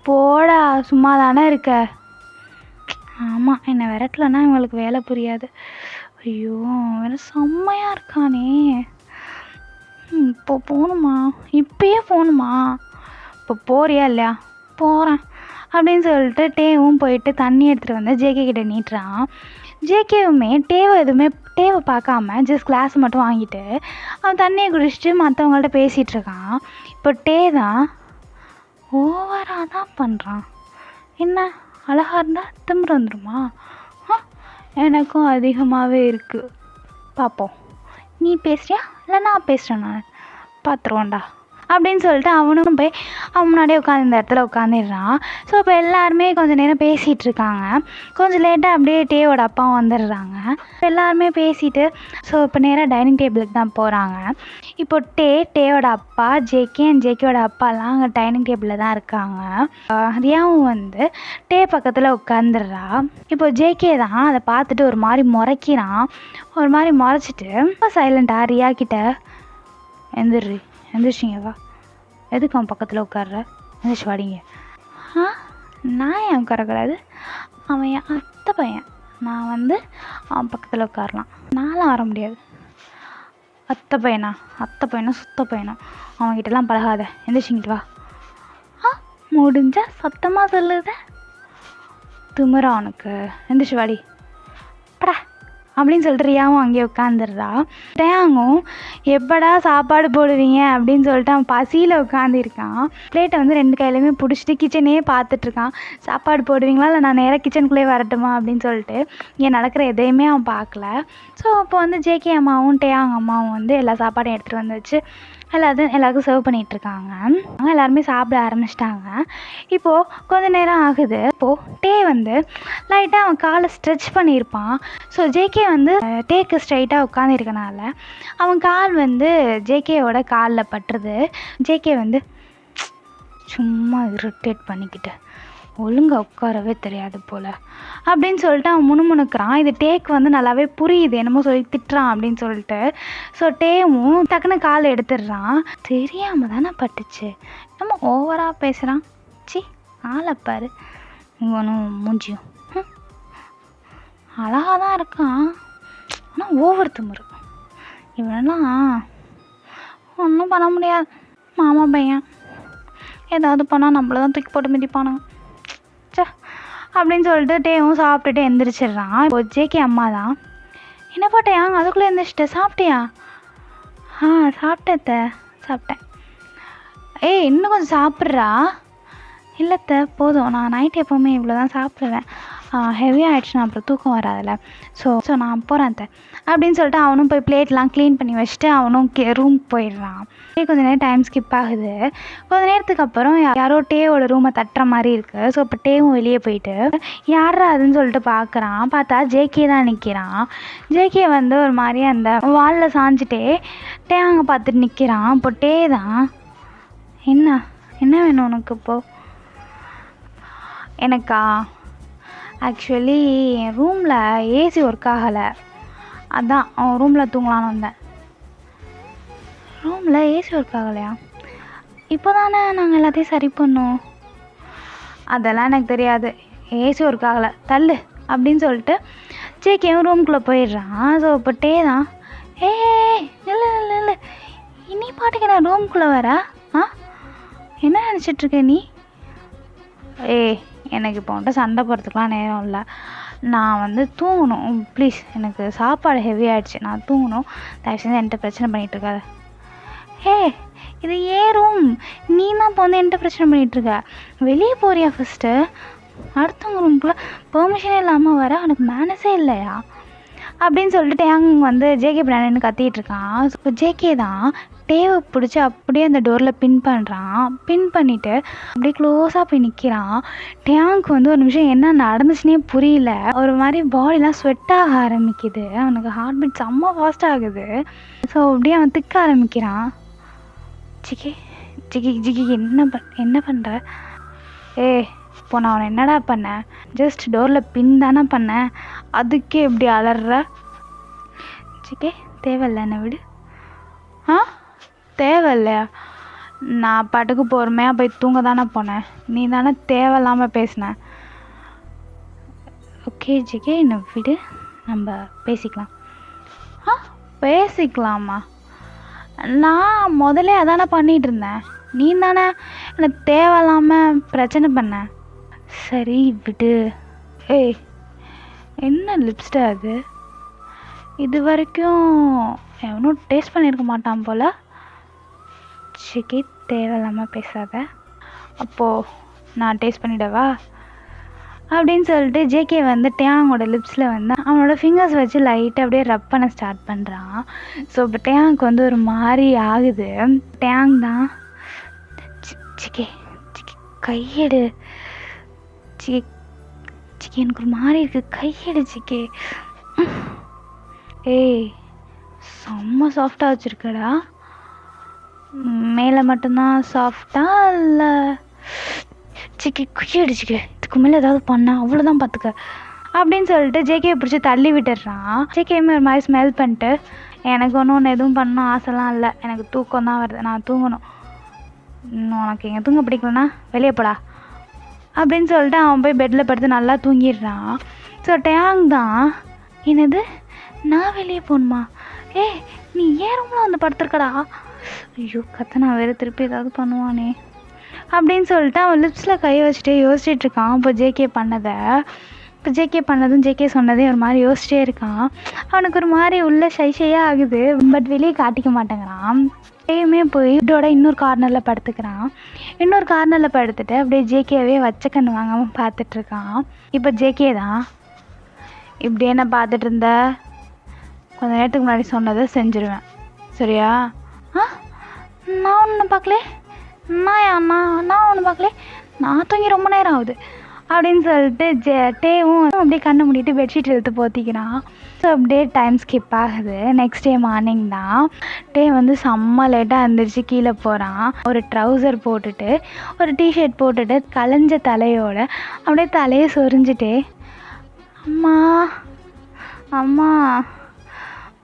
Speaker 1: போடா சும்மா தானே இருக்க, ஆமாம் என்னை விரட்டலன்னா இவங்களுக்கு வேலை புரியாது, ஐயோ வேறு செம்மையாக இருக்கானே, இப்போ போகணுமா, இப்பயே போகணுமா, இப்போ போறியா இல்லையா, போகிறேன் அப்படின்னு சொல்லிட்டு டேவும் போயிட்டு தண்ணி எடுத்துகிட்டு வந்து ஜேகே கிட்ட நீட்டுறான். ஜேகேவுமே டேவை பார்க்காம ஜஸ்ட் கிளாஸ் மட்டும் வாங்கிட்டு அவன் தண்ணியை குடிச்சிட்டு மற்றவங்கள்ட்ட பேசிகிட்டு இருக்கான். இப்போ டே தான் ஓவராக தான் பண்ணுறான், என்ன அழகாக இருந்தால் திமிரு வந்துடுமா, எனக்கும் அதிகமாகவே இருக்குது, பார்ப்போம் நீ பேசுறியா இல்லை நான் பேசுகிறேன், நான் பார்த்துருவோண்டா அப்படின்னு சொல்லிட்டு அவனும் போய் அவன் முன்னாடியே உட்காந்து இந்த இடத்துல உட்காந்துடுறான். ஸோ இப்போ எல்லாருமே கொஞ்சம் நேரம் பேசிகிட்டு இருக்காங்க. கொஞ்சம் லேட்டாக அப்படியே டேவோட அப்பாவும் வந்துடுறாங்க. எல்லாருமே பேசிட்டு ஸோ இப்போ நேராக டைனிங் டேபிளுக்கு தான் போகிறாங்க. இப்போ டேவோட அப்பா ஜேகே அண்ட் ஜேகேவோட அப்பாலாம் அங்கே டைனிங் டேபிளில் தான் இருக்காங்க. ரியாவும் வந்து டே பக்கத்தில் உட்காந்துடுறா. இப்போ ஜேகே தான் அதை பார்த்துட்டு ஒரு மாதிரி முறைக்கிறான். ஒரு மாதிரி முறைச்சிட்டு ரொம்ப சைலண்ட்டாக ரியா கிட்ட எந்திரிச்சிங்கவா, எதுக்கு அவன் பக்கத்தில் உட்கார்ற, எந்திரிச்சு வாடிங்க. நான் ஏன் உட்காரக்கூடாது, அவன் என் அத்தை பையன், நான் வந்து அவன் பக்கத்தில் உட்காரலாம், நான்லாம் வர முடியாது. அத்தை பையனா சுத்த பையனா, அவன்கிட்டலாம் பழகாத, எந்திரிச்சிங்கிட்டு வா. முடிஞ்சா சத்தமாக சொல்லுத, திமிரா அவனுக்கு, எந்திரிச்சு வாடி படா அப்படின்னு சொல்லிட்டு ரியாவும் அங்கேயே உட்காந்துடுறா. டேயாங்கும் எப்படா சாப்பாடு போடுவீங்க அப்படின்னு சொல்லிட்டு அவன் பசியில் உட்காந்துருக்கான். பிளேட்டை வந்து 2 கையிலையுமே பிடிச்சிட்டு கிச்சனே பார்த்துட்ருக்கான். சாப்பாடு போடுவீங்களா இல்லை நான் நேராக கிச்சனுக்குள்ளே வரட்டுமா அப்படின்னு சொல்லிட்டு இங்கே நடக்கிற எதையுமே அவன் பார்க்கல. ஸோ அப்போ வந்து ஜேகே அம்மாவும் டேயாங் அம்மாவும் வந்து எல்லா சாப்பாடும் எடுத்துகிட்டு வந்து வச்சு எல்லாருக்கும் சர்வ் பண்ணிகிட்ருக்காங்க. எல்லாருமே சாப்பிட ஆரம்பிச்சிட்டாங்க. இப்போது கொஞ்சம் நேரம் ஆகுது. இப்போது டே வந்து லைட்டாக அவன் காலை ஸ்ட்ரெச் பண்ணியிருப்பான். ஸோ ஜேகே வந்து டேக்கு ஸ்ட்ரைட்டாக உட்காந்துருக்கனால அவன் கால் வந்து ஜேகேவோட காலில் பட்டுருது. ஜேகே வந்து சும்மா இரிட்டேட் பண்ணிக்கிட்டு ஒழுங்காக உட்காரவே தெரியாது போல் அப்படின்னு சொல்லிட்டு அவன் முணுமுணுக்கிறான். இது டேக்கு வந்து நல்லாவே புரியுது, என்னமோ சொல்லி திட்டுறான் அப்படின்னு சொல்லிட்டு. ஸோ டேவும் டக்குன்னு கால் எடுத்துடுறான். தெரியாமல் தானே பட்டுச்சு, நம்ம ஓவராக பேசுகிறான், சி ஆளை பாரு, இவனும் மூஞ்சியும் அழகாக தான் இருக்கான், ஆனால் ஓவர் திமிரு. இவனெல்லாம் ஒன்றும் பண்ண முடியாது. மாமா பையன் ஏதாவது பண்ணால் நம்மள தான் தூக்கி போட்டு மிதிப்பானுங்க. சே அப்படின்னு சொல்லிட்டு டேவும் சாப்பிட்டுட்டு எந்திரிச்சிடுறான். இப்போ ஜேகே அம்மா தான், என்ன போட்டியா அதுக்குள்ளே எந்திரிச்சிட்ட, சாப்பிட்டியா? சாப்பிட்டேன். ஏய் இன்னும் கொஞ்சம் சாப்பிட்றா. இல்லைத்த போதும், நான் நைட் எப்போவுமே இவ்வளோ தான் சாப்பிடுவேன், ஹெவியாக ஆகிடுச்சுன்னா அப்புறம் தூக்கம் வராதில்ல, ஸோ நான் போகிறேன் அப்படின்னு சொல்லிட்டு அவனும் போய் பிளேட்லாம் க்ளீன் பண்ணி வச்சுட்டு அவனும் ரூமுக்கு போயிடுறான். கொஞ்சம் நேரம் டைம் ஸ்கிப் ஆகுது. கொஞ்சம் நேரத்துக்கு அப்புறம் யாரோ டேவோட ரூமை தட்டுற மாதிரி இருக்குது. ஸோ இப்போ டேவும் வெளியே போயிட்டு யாரா அதுன்னு சொல்லிட்டு பார்க்குறான். பார்த்தா ஜேகே தான் நிற்கிறான். ஜேகே வந்து ஒரு மாதிரி அந்த வாலில் சாஞ்சிட்டே அங்கே பார்த்துட்டு நிற்கிறான். இப்போ டே தான், என்ன வேணும் உனக்கு இப்போது? எனக்கா ஆக்சுவலி என் ரூமில் ஏசி ஒர்க் ஆகலை, அதான் அவன் ரூமில் தூங்கலான்னு வந்தேன். ரூமில் ஏசி ஒர்க் ஆகலையா? இப்போ தானே நாங்கள் எல்லாத்தையும் சரி பண்ணோம். அதெல்லாம் எனக்கு தெரியாது, ஏசி ஒர்க் ஆகலை தள்ளு அப்படின்னு சொல்லிட்டு ஜேகேவும் ரூம்குள்ளே போயிடுறான். ஸோ இப்போ டே தான், இல்லை நீ பாட்டுக்கு நான் ரூம்குள்ளே வர என்ன நினச்சிட்ருக்க நீ? எனக்கு இப்போ வந்துட்டு சண்டை போடுறதுக்குலாம் நேரம் இல்லை, நான் வந்து தூங்கணும் ப்ளீஸ், எனக்கு சாப்பாடு ஹெவி ஆகிடுச்சு, நான் தூங்கணும், தயவு செஞ்சு என்கிட்ட பிரச்சனை பண்ணிகிட்ருக்காத. இது ஏன் ரூம், நீ தான் இப்போ வந்து என்கிட்ட பிரச்சனை பண்ணிகிட்ருக்க, வெளியே போறியா ஃபஸ்ட்டு? அடுத்தவங்க ரூம்குள்ளே பெர்மிஷனே இல்லாமல் வர, உனக்கு மேனஸே இல்லையா அப்படின்னு சொல்லிட்டு அங்கே வந்து ஜேகே பிராண்டின்னு கத்திகிட்டு இருக்கான். இப்போ ஜேகே தான் டேவை பிடிச்சி அப்படியே அந்த டோரில் பின் பண்ணுறான். பின் பண்ணிவிட்டு அப்படியே க்ளோஸாக போய் நிற்கிறான். டேங்க்கு வந்து ஒரு நிமிஷம் என்ன நடந்துச்சுன்னே புரியல, ஒரு மாதிரி பாடிலாம் ஸ்வெட் ஆக ஆரம்பிக்குது, அவனுக்கு ஹார்ட் பீட் செம்ம ஃபாஸ்ட் ஆகுது. ஸோ அப்படியே அவன் திக்க ஆரம்பிக்கிறான். ஜிகி என்ன பண்ணுற? இப்போ நான் அவனை என்னடா பண்ணேன்? ஜஸ்ட் டோரில் பின் தானே பண்ணேன், அதுக்கே இப்படி அலற? தேவையில்ல என்னை விடு. தேவையில்லையா? நான் பாட்டுக்கு பொறுமையாக போய் தூங்க தானே போனேன், நீ தானே தேவையில்லாமல் பேசின. ஓகே ஜிகே என்னை விடு, நம்ம பேசிக்கலாம். பேசிக்கலாமா? நான் முதல்ல அதானே பண்ணிகிட்டு இருந்தேன், நீ தானே எனக்கு தேவையில்லாமல் பிரச்சனை பண்ண. சரி விடு. என்ன லிப்ஸ்டிக் அது? இது வரைக்கும் எவனும் டேஸ்ட் பண்ணியிருக்க மாட்டான் போல். சிக்கி தேவையில்லாமல் பேசாத, அப்போது நான் டேஸ்ட் பண்ணிடவா அப்படின்னு சொல்லிட்டு ஜேகே வந்து டேங்கோட லிப்ஸில் வந்து அவனோட ஃபிங்கர்ஸ் வச்சு லைட்டாக அப்படியே ரப் பண்ண ஸ்டார்ட் பண்ணுறான். ஸோ இப்போ டேங்க் வந்து ஒரு மாதிரி ஆகுது. டேங் தான், சிக்கே கையெடு, சிக்கே எனக்கு ஒரு மாதிரி இருக்குது, கையெடு சிக்கே. செம்ம சாஃப்டாக வச்சுருக்கடா, மேலே மட்டும்தான் சாஃப்டா இல்லை? சிக்கி கையெடு சிக்கே, இதுக்கு மேலே ஏதாவது பண்ணா அவ்வளோதான் பார்த்துக்க அப்படின்னு சொல்லிட்டு ஜேகே பிடிச்சி தள்ளி விட்டுடுறான். ஜேகேமே ஒரு மாதிரி ஸ்மெல் பண்ணிட்டு, எனக்கு ஒன்று எதுவும் பண்ணணும் ஆசைலாம் இல்லை, எனக்கு தூக்கம் தான் வருது, நான் தூங்கணும், உனக்கு எங்கே தூங்க பிடிக்கலன்னா வெளியே போடா அப்படின்னு சொல்லிட்டு அவன் போய் பெட்டில் படுத்து நல்லா தூங்கிடுறான். ஸோ டேங் தான், என்னது நான் வெளியே போகணுமா? நீ ஏன் ரூமில் வந்து படுத்துருக்கடா? ஐயோ கத்த, நான் வேறு திருப்பி ஏதாவது பண்ணுவானே அப்படின்னு சொல்லிட்டு அவன் லிப்ஸில் கை வச்சுட்டே யோசிச்சுட்டு இருக்கான். இப்போ ஜேகே பண்ணதும் ஜேகே சொன்னதே ஒரு மாதிரி யோசிச்சிட்டே இருக்கான். அவனுக்கு ஒரு மாதிரி உள்ள ஷையாக ஆகுது, பட் வெளியே காட்டிக்க மாட்டேங்கிறான். டேயுமே போய் இதோட இன்னொரு கார்னரில் படுத்துக்கிறான். இன்னொரு கார்னரில் படுத்துட்டு அப்படியே ஜேகேவே வச்ச கண்ணு வாங்காமல் பார்த்துட்ருக்கான். இப்போ ஜேகே தான், இப்படி என்ன பார்த்துட்டு இருந்த, கொஞ்சம் நேரத்துக்கு முன்னாடி சொன்னதை செஞ்சுருவேன் சரியா? நான் ஒன்று பார்க்கல, நான் ஒன்று பார்க்கல, நான் தூங்கி ரொம்ப நேரம் ஆகுது அப்படின்னு சொல்லிட்டு டேவும் அப்படியே கண்ணை மூடிட்டு பெட்ஷீட் எடுத்து போத்திக்கிறான். ஸோ அப்படியே டைம் ஸ்கிப் ஆகுது. நெக்ஸ்ட் டே மார்னிங் தான். டே வந்து செம்ம லேட்டாக எழுந்திரிச்சு கீழே போகிறான். ஒரு ட்ரௌசர் போட்டுட்டு ஒரு டிஷர்ட் போட்டுட்டு கலைஞ்ச தலையோட அப்படியே தலையை சொரிஞ்சிட்டே, அம்மா அம்மா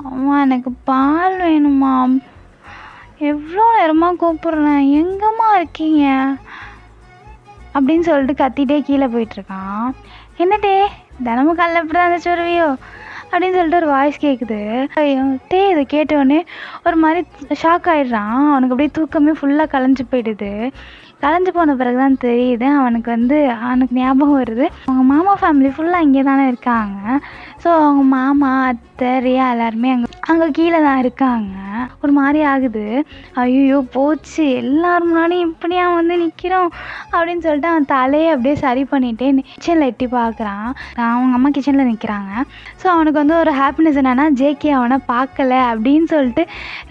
Speaker 1: அம்மா எனக்கு பால் வேணுமா, எவ்வளோ நேரமாக கூப்பிட்றேன், எங்கம்மா இருக்கீங்க அப்படின்னு சொல்லிட்டு கத்திட்டே கீழே போயிட்டுருக்கான். என்ன டே தினமும் காலைல இப்படி தான் இருந்துச்சு வருவியோ அப்படின்னு சொல்லிட்டு ஒரு வாய்ஸ் கேட்குது. டே இதை கேட்டோடனே ஒரு மாதிரி ஷாக் ஆகிடுறான். அவனுக்கு அப்படியே தூக்கமே ஃபுல்லாக கலைஞ்சு போயிடுது. கலைஞ்சு போன பிறகு தான் தெரியுது அவனுக்கு ஞாபகம் வருது, அவங்க மாமா ஃபேமிலி ஃபுல்லாக இங்கே தானே இருக்காங்க. ஸோ அவங்க மாமா அத்தை ரியா எல்லாருமே அங்கே கீழே தான் இருக்காங்க. ஒரு மாதிரி ஆகுது. ஐயோ போச்சு, எல்லாரும் முன்னாடியும் இப்படியா வந்து நிற்கிறோம் அப்படின்னு சொல்லிட்டு அவன் தலையை அப்படியே சரி பண்ணிகிட்டே கிச்சனில் எட்டி பார்க்குறான். அவங்க அம்மா கிச்சனில் நிற்கிறாங்க. ஸோ அவனுக்கு வந்து ஒரு ஹாப்பினஸ் என்னென்னா ஜேகே அவனை பார்க்கல அப்படின்னு சொல்லிட்டு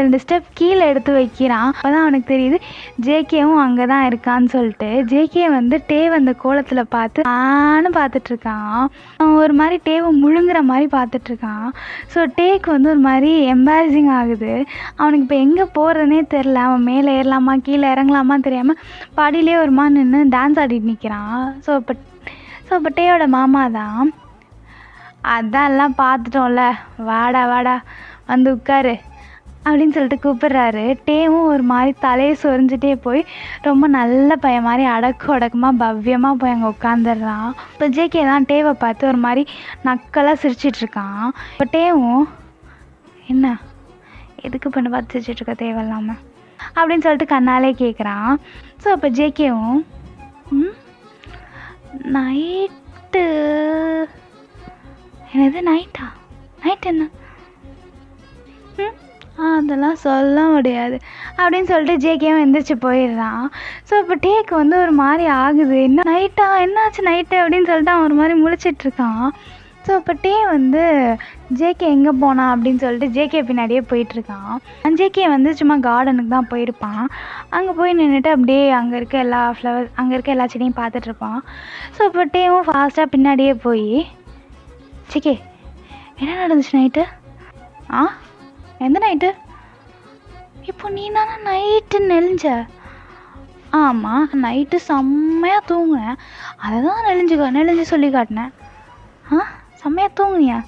Speaker 1: 2 ஸ்டெப் கீழே எடுத்து வைக்கிறான். அப்போ தான் அவனுக்கு தெரியுது ஜேகேவும் அங்கே தான் இருக்கான்னு சொல்லிட்டு. ஜேகே வந்து டேவ் அந்த கோலத்தில் பார்த்து பார்த்துட்ருக்கான். அவன் ஒரு மாதிரி டேவை முழுங்குற மாதிரி பார்த்துட்ருக்கான். ஸோ டேக்கு வந்து ஒரு மாதிரி எம்பாரசிங் ஆகுது. அவனுக்கு இப்போ எங்கே போகிறதுனே தெரில. அவன் மேலே ஏறலாமா கீழே இறங்கலாமா தெரியாமல் படியிலே ஒரு மாதிரி நின்று டான்ஸ் ஆடிட்டு நிற்கிறான். ஸோ இப்போ டேயோட மாமா தான், அதான் எல்லாம் பார்த்துட்டோம்ல, வாடா வாடா வந்து உட்காரு அப்படின்னு சொல்லிட்டு கூப்பிட்றாரு. டேவும் ஒரு மாதிரி தலையை சொரிஞ்சிட்டே போய் ரொம்ப நல்ல பையன் மாதிரி அடக்கமாக பவ்யமாக போய் அங்கே உட்காந்துடுறான். இப்போ ஜேகே தான் டேவை பார்த்து ஒரு மாதிரி நக்கலாக சிரிச்சிட்ருக்கான். இப்போ டேவும் என்ன எதுக்கு பண்ண பார்த்து சிரிச்சிட்ருக்க தேவையில்லாமல் அப்படின்னு சொல்லிட்டு கண்ணாலே கேட்குறான். ஸோ அப்போ ஜேகேவும் நைட்டு என்னது நைட்டா நைட் என்ன அதெல்லாம் சொல்ல முடியாது அப்படின்னு சொல்லிட்டு ஜேகேவும் எந்திரிச்சு போயிடுறான். ஸோ இப்போ டேக்கு வந்து ஒரு மாதிரி ஆகுது, என்ன நைட்டா என்னாச்சு நைட்டு அப்படின்னு சொல்லிட்டு அவன் ஒரு மாதிரி முழிச்சிட்ருக்கான். ஸோ இப்போ டே வந்து ஜேகே எங்கே போனான் அப்படின்னு சொல்லிட்டு ஜேகே பின்னாடியே போயிட்டுருக்கான். ஜேகே வந்து சும்மா கார்டனுக்கு தான் போயிருப்பான். அங்கே போய் நின்றுட்டு அப்படியே அங்கே இருக்க எல்லா செடியும் பார்த்துட்ருப்பான். ஸோ இப்போ டேவும் ஃபாஸ்ட்டாக பின்னாடியே போய் ஜேகே என்ன நடந்துச்சு நைட்டு? எந்த நைட்டு? இப்போ நீ தானே நைட்டு நெளிஞ்ச? ஆமாம் நைட்டு செம்மையாக தூங்குனேன், அதை தான் நெளிஞ்சு சொல்லி காட்டினேன். செம்மையாக தூங்குனியா?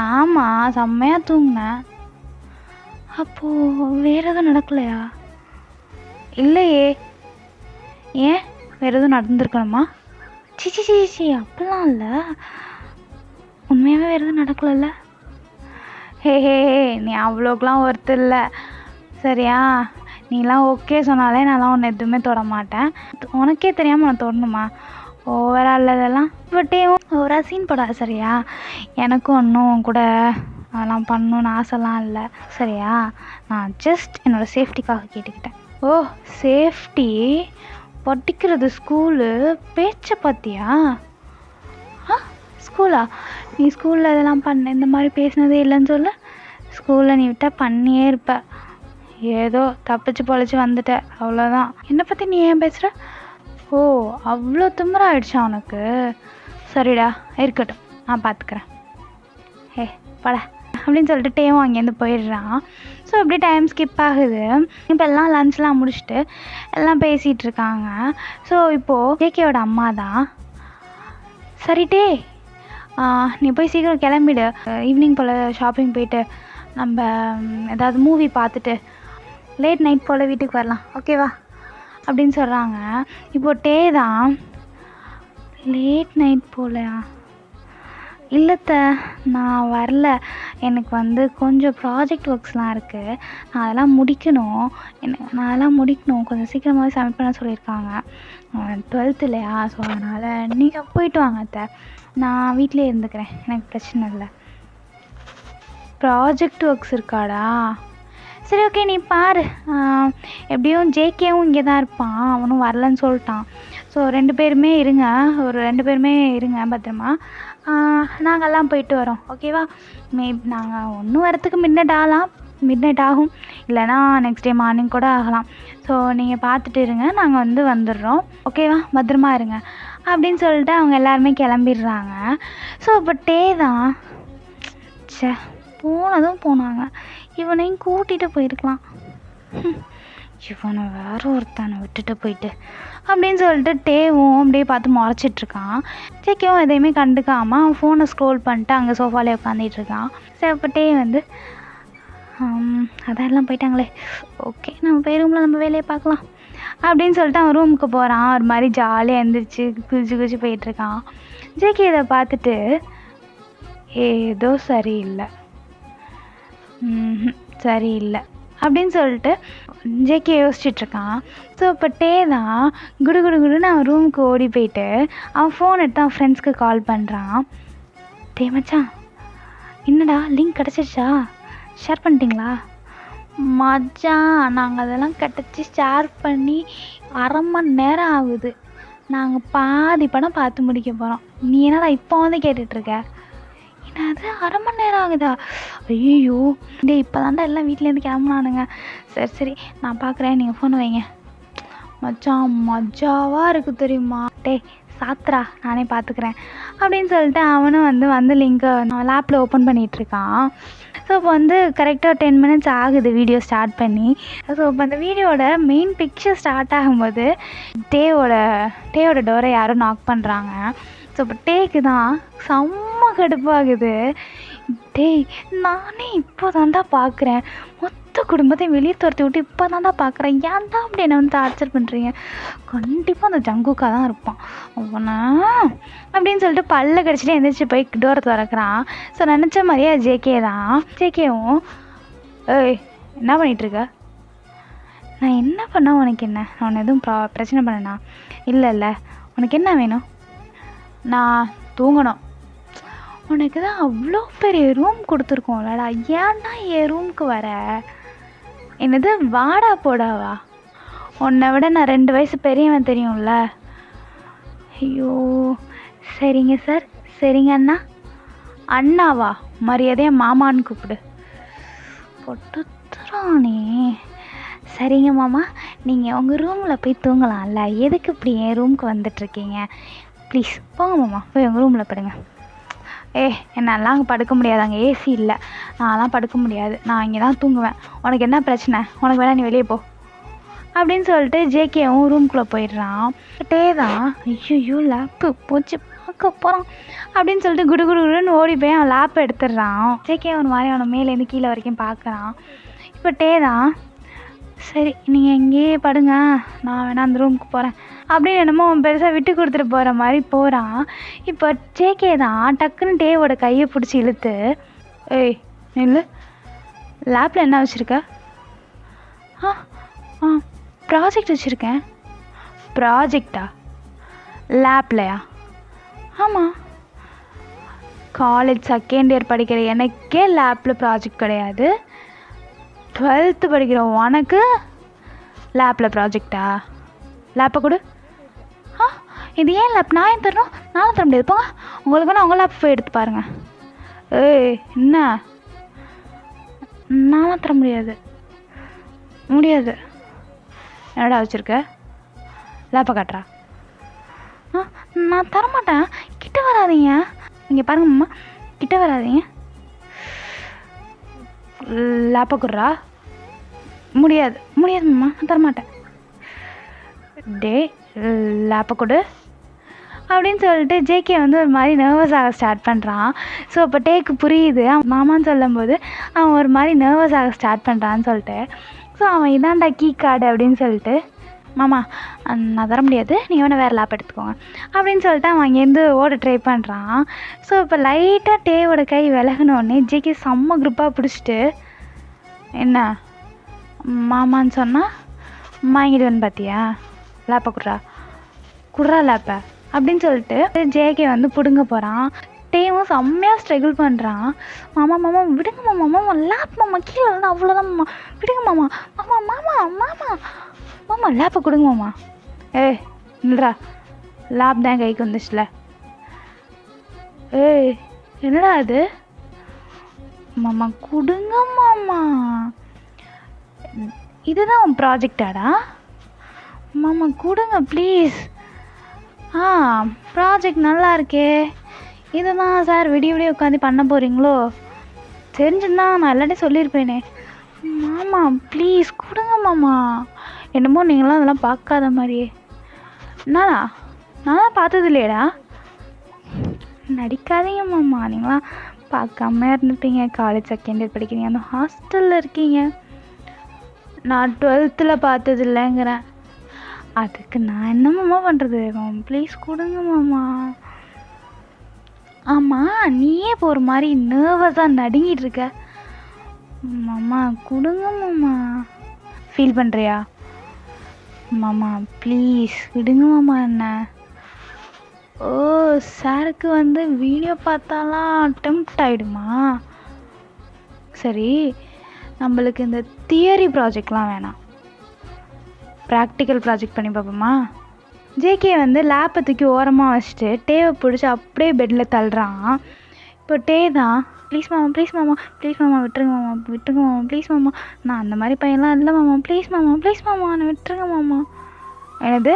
Speaker 1: ஆமாம் செம்மையாக தூங்குனேன். அப்போது வேறு எதுவும் நடக்கலையா? இல்லையே. ஏன் வேறு எதுவும் நடந்துருக்கணுமா? சி அப்படிலாம் இல்லை, உண்மையாகவே வேறு எதுவும் நடக்கலைல்ல? ஹே நீ அவ்வளோக்கெலாம் ஒர்த்து இல்லை சரியா? நீலாம் ஓகே சொன்னாலே நான்லாம் ஒன்று எதுவுமே தொட மாட்டேன். உனக்கே தெரியாமல் நான் தொடணுமா? ஓவராக இல்லதெல்லாம் பட்டேயும் ஓவராக சீன் போடாது சரியா? எனக்கும் ஒன்றும் கூட அதெல்லாம் பண்ணணுன்னு ஆசைலாம் இல்லை சரியா? நான் ஜஸ்ட் என்னோடய சேஃப்டிக்காக கேட்டுக்கிட்டேன். ஓ சேஃப்டி படிக்கிறது ஸ்கூலு, பேச்சை பார்த்தியா? ஸ்கூலா? நீ ஸ்கூலில் இதெல்லாம் இந்த மாதிரி பேசினதே இல்லைன்னு சொல்ல. ஸ்கூலில் நீ விட்டால் பண்ணியே இருப்ப. ஏதோ தப்பிச்சு பொழைச்சி வந்துட்ட அவ்வளோதான். என்னை பற்றி நீ ஏன் பேசுகிற? ஓ அவ்வளோ திமிர ஆயிடுச்சா உனக்கு? சரிடா இருக்கட்டும், நான் பார்த்துக்கிறேன். பட அப்படின்னு சொல்லிட்டு டேவும் அங்கேருந்து போயிடுறான். ஸோ இப்படி டைம் ஸ்கிப் ஆகுது. இப்போ எல்லாம் லன்ச்லாம் முடிச்சுட்டு எல்லாம் பேசிகிட்டு இருக்காங்க. ஸோ இப்போது ஜேகேவோட அம்மா தான், சரி டே நீ போய் சீக்கிரம் கிளம்பிடு, ஈவினிங் போல் ஷாப்பிங் போயிட்டு நம்ம ஏதாவது மூவி பார்த்துட்டு லேட் நைட் போல் வீட்டுக்கு வரலாம் ஓகேவா அப்படின்னு சொல்கிறாங்க. இப்போது டே தான், லேட் நைட் போலையா? இல்லைத்த நான் வரல, எனக்கு வந்து கொஞ்சம் ப்ராஜெக்ட் ஒர்க்ஸ்லாம் இருக்குது, நான் அதெல்லாம் முடிக்கணும் கொஞ்சம் சீக்கிரமாகவே சப்மிட் பண்ண சொல்லியிருக்காங்க. 12th இல்லையா? ஸோ அதனால் நீங்கள் போயிட்டு வாங்க அத்தை, நான் வீட்டிலே இருந்துக்கிறேன், எனக்கு பிரச்சனை இல்லை. ப்ராஜெக்ட் ஒர்க்ஸ் இருக்காடா? சரி ஓகே நீ பாரு, எப்படியும் ஜேகேவும் இங்கே தான் இருப்பான், அவனும் வரலன்னு சொல்லிட்டான். ஸோ 2 பேருமே இருங்க பத்திரமா, நாங்கள்லாம் போயிட்டு வரோம் ஓகேவா? நாங்கள் ஒன்றும் வரத்துக்கு மிட் நைட் ஆகும், இல்லைனா நெக்ஸ்ட் டே மார்னிங் கூட ஆகலாம். ஸோ நீங்கள் பார்த்துட்டு இருங்க, நாங்கள் வந்துடுறோம் ஓகேவா? பத்திரமா இருங்க அப்படின்னு சொல்லிட்டு அவங்க எல்லாருமே கிளம்பிடுறாங்க. ஸோ இப்போ டே தான், போனாங்க, இவனையும் கூட்டிகிட்டு போயிருக்கலாம், இவனை வேற ஒருத்தனை விட்டுட்டு போயிட்டு அப்படின்னு சொல்லிட்டு டேவும் அப்படியே பார்த்து முறைச்சிட்ருக்கான். ஜேகேவும் எதையுமே கண்டுக்காமல் அவன் ஃபோனை ஸ்க்ரோல் பண்ணிட்டு அங்கே சோஃபாலே உட்காந்துட்டு இருக்கான். சரி இப்போ டே வந்து அதான் எல்லாம் போயிட்டாங்களே, ஓகே நம்ம போய் ரூமில் நம்ம வேலையை பார்க்கலாம் அப்படின்னு சொல்லிட்டு அவன் ரூமுக்கு போகிறான். ஒரு மாதிரி ஜாலியாக எழுந்திரிச்சு குதிச்சு குதிச்சு போயிட்டுருக்கான். ஜேகே இதை பார்த்துட்டு ஏதோ சரியில்லை சரியில்லை அப்படின்னு சொல்லிட்டு ஜேகே யோசிச்சுட்ருக்கான். ஸோ இப்போ டே தான் குடு குடு குடுன்னு அவன் ரூமுக்கு ஓடி போயிட்டு அவன் ஃபோன் எடுத்து அவன் ஃப்ரெண்ட்ஸ்க்கு கால் பண்ணுறான். டே மச்சான், என்னடா லிங்க் கிடச்சிருச்சா, ஷேர் பண்ணிட்டீங்களா? மச்சான், நாங்கள் அதெல்லாம் கிடச்சி ஷேர் பண்ணி 1/2 மணி நேரம் ஆகுது. நாங்கள் பாதி படம் பார்த்து முடிக்க போகிறோம். நீ என்னடா இப்போ வந்து கேட்டுட்ருக்க? என்னது 1/2 மணி நேரம் ஆகுதா? ஐயோ டே, இப்போ தாண்டா எல்லாம் வீட்டிலேருந்து கிளம்புனானுங்க. சரி சரி நான் பார்க்குறேன், நீங்கள் ஃபோன் வைங்க. மச்சான் மஜாவாக இருக்குது தெரியுமா? டே சாத்ரா, நானே பார்த்துக்கிறேன் அப்படின்னு சொல்லிட்டு அவனும் வந்து லிங்க்கை அவன் லேப்பில் ஓப்பன் பண்ணிகிட்ருக்கான். ஸோ இப்போ வந்து கரெக்டாக 10 மினிட்ஸ் ஆகுது வீடியோ ஸ்டார்ட் பண்ணி. ஸோ இப்போ அந்த வீடியோட மெயின் பிக்சர் ஸ்டார்ட் ஆகும்போது டேவோட டோரை யாரும் நாக் பண்ணுறாங்க. ஸோ இப்போ டேக்கு தான் செம்ம கடுப்பாகுது. டேய், நானே இப்போ தான்டா பார்க்குறேன், மொத்த குடும்பத்தையும் வெளியே துரத்தி விட்டு இப்போ தான்டா பார்க்குறேன், ஏன் தான் அப்படி என்னை வந்து டார்ச்சர் பண்ணுறீங்க? கண்டிப்பாக அந்த ஜங்குக்கா தான் இருப்பான் அவனா அப்படின்னு சொல்லிட்டு பல்ல கடிச்சிட்டு எந்திரிச்சு போய் டோரை திறக்கிறான். ஸோ நினச்ச மாதிரியே ஜேகே தான். ஜேகேவும் ஏய் என்ன பண்ணிகிட்ருக்க? நான் என்ன பண்ணால் உனக்கு என்ன? நான் உன்னை எதுவும் பிரச்சனை பண்ணனா? இல்லை உனக்கு என்ன வேணும்? நான் தூங்கணும். உனக்கு தான் அவ்வளோ பெரிய ரூம் கொடுத்துருக்கோம்லடா, ஏன்டா என் ரூமுக்கு வர? என்னது வாடா போடாவா? உன்னை விட நான் 2 வயசு பெரியவன் தெரியும்ல. ஐயோ சரிங்க சார், சரிங்க அண்ணா. அண்ணாவா? மரியாதையாக மாமான்னு கூப்பிடு. பொட்டுறானே. சரிங்க மாமா, நீங்கள் உங்கள் ரூமில் போய் தூங்கலாம்ல, எதுக்கு இப்படி என் ரூமுக்கு வந்துட்ருக்கீங்க? ப்ளீஸ் போங்க மாமா, போய் உங்கள் ரூமில் படுங்க. என்னாலாம் அங்கே படுக்க முடியாது, அங்கே ஏசி இல்லை, நான்லாம் படுக்க முடியாது, நான் இங்கே தான் தூங்குவேன். உனக்கு என்ன பிரச்சனை? உனக்கு வேணா நீ வெளியே போ அப்படின்னு சொல்லிட்டு ஜேகேவும் ரூம்குள்ளே போயிடுறான். டே தான் ஐயோ லேப்பு போச்சு பார்க்க போகிறான் அப்படின்னு சொல்லிட்டு குடு குடுன்னு ஓடி போய் அவன் லேப்பை எடுத்துடுறான். ஜேகே ஒரு மாதிரி அவனை மேலேருந்து கீழே வரைக்கும் பார்க்குறான். இப்போ டே தான் சரி நீங்கள் எங்கேயே படுங்க, நான் வேணா அந்த ரூமுக்கு போகிறேன் அப்படின்னு என்னமோ அவன் பெருசாக விட்டு கொடுத்துட்டு போகிற மாதிரி போகிறான். இப்போ ஜேகே தான் டக்குன்னு டேவோட கையை பிடிச்சி இழுத்து, ஏய் நில்லு, லேப்பில் என்ன வச்சுருக்க? ப்ராஜெக்ட் வச்சுருக்கேன். ப்ராஜெக்டா? லேப்லையா? ஆமாம், காலேஜ் 2nd இயர் படிக்கிற எனக்கே லேப்பில் ப்ராஜெக்ட் கிடையாது, 12th படிக்கிற உனக்கு லேப்பில் ப்ராஜெக்டா? லேப்பை கொடு. இது ஏன் லேப்? நான் ஏன் தரணும்? நானும் தர முடியாது, போங்க. உங்களுக்கு வேணா உங்கள் லேப் போய் எடுத்து பாருங்கள். ஏய் என்ன? நானும் தர முடியாது. என்னடா வச்சுருக்க? லேப்பை காட்டுறா? நான் தரமாட்டேன், கிட்ட வராதீங்க. இங்கே பாருங்க மாமா, கிட்ட வராதீங்க. லேப்பை கொடுறா. முடியாது மாமா, நான் தரமாட்டேன். டே லேப்பை கொடு அப்படின்னு சொல்லிட்டு ஜேகே வந்து ஒரு மாதிரி நர்வஸ் ஆக ஸ்டார்ட் பண்ணுறான். ஸோ அப்போ டேக்கு புரியுது மாமான்னு சொல்லும்போது அவன் ஒரு மாதிரி நர்வஸ் ஆக ஸ்டார்ட் பண்ணுறான்னு சொல்லிட்டு. ஸோ அவன் இதான்டா கீ கார்டு அப்படின்னு சொல்லிட்டு, மாமா நான் தர முடியாது, நீங்கள் வேணால் வேறு லேப் எடுத்துக்கோங்க அப்படின்னு சொல்லிட்டு அவன் அங்கேருந்து ஓட ட்ரை பண்ணுறான். ஸோ இப்போ லைட்டாக டேவோட கை விலகினோடனே ஜேகே செம்ம குரூப்பாக பிடிச்சிட்டு, என்ன மாமான்னு சொன்னால் வாங்கிடுவேன்னு பார்த்தியா? லேப்பை குட்றா லேப்பை அப்படின்னு சொல்லிட்டு ஜேகே வந்து பிடுங்க போகிறான். டேவும் செம்மையாக ஸ்ட்ரகிள் பண்ணுறான். மாமா விடுங்க மாமா, லேப் மாமா கீழே வந்து அவ்வளோதான் மாமா, விடுங்க மாமா, மாமா லேப்பை கொடுங்க மாமா. இல்லைடா, லேப் தான் கைக்கு வந்துச்சுல. என்னடா அது? மாமா கொடுங்க மாமா, இதுதான் உன் ப்ராஜெக்டாடா? மாமா கொடுங்க ப்ளீஸ். ப்ராஜெக்ட் நல்லா இருக்கே, இதுதான் சார் விடிய உட்காந்து பண்ண போகிறீங்களோ? தெரிஞ்சுன்னா நான் எல்லாத்தையும் சொல்லியிருப்பேனே. மாமா ப்ளீஸ் கொடுங்க மாமா. என்னமோ நீங்களாம் அதெல்லாம் பார்க்காத மாதிரியே. நான் பார்த்தது இல்லையடா. நடிக்காதீங்க மாமா, நீங்களாம் பார்க்காம இருந்துப்பீங்க. காலேஜ் செகண்ட் இயர் படிக்கிறீங்க, அந்த ஹாஸ்டலில் இருக்கீங்க. நான் 12th பார்த்தது இல்லைங்கிறேன். அதுக்கு நான் என்ன மாமா பண்ணுறது? மாமா ப்ளீஸ் கொடுங்க மாமா. ஆமாம், நீயே இப்போ ஒரு மாதிரி நர்வஸாக நடுங்கிட்டு இருக்க. மாமா கொடுங்க மாமா. ஃபீல் பண்ணுறியா? மாமா ப்ளீஸ் விடுங்க மாமா. என்ன? ஓ, சாருக்கு வந்து வீடியோ பார்த்தாலாம் டெம்ப்ட் ஆகிடுமா? சரி, நம்மளுக்கு இந்த தியரி ப்ராஜெக்ட்லாம் வேணாம், ப்ராக்டிக்கல் ப்ராஜெக்ட் பண்ணி பார்ப்போமா? ஜேகே வந்து லேப்பை தூக்கி ஓரமாக வச்சுட்டு டேவை பிடிச்சி அப்படியே பெட்டில் தள்ளுறான். இப்போ டே தான், ப்ளீஸ் மாமா ப்ளீஸ் மாமா ப்ளீஸ் மாமா விட்டுருங்க மாமா விட்டுருங்க மாமா ப்ளீஸ் மாமா, நான் அந்த மாதிரி பையன்லாம் இல்லை மாமா, ப்ளீஸ் மாமா நான் விட்டுருங்க மாமா. என்னது?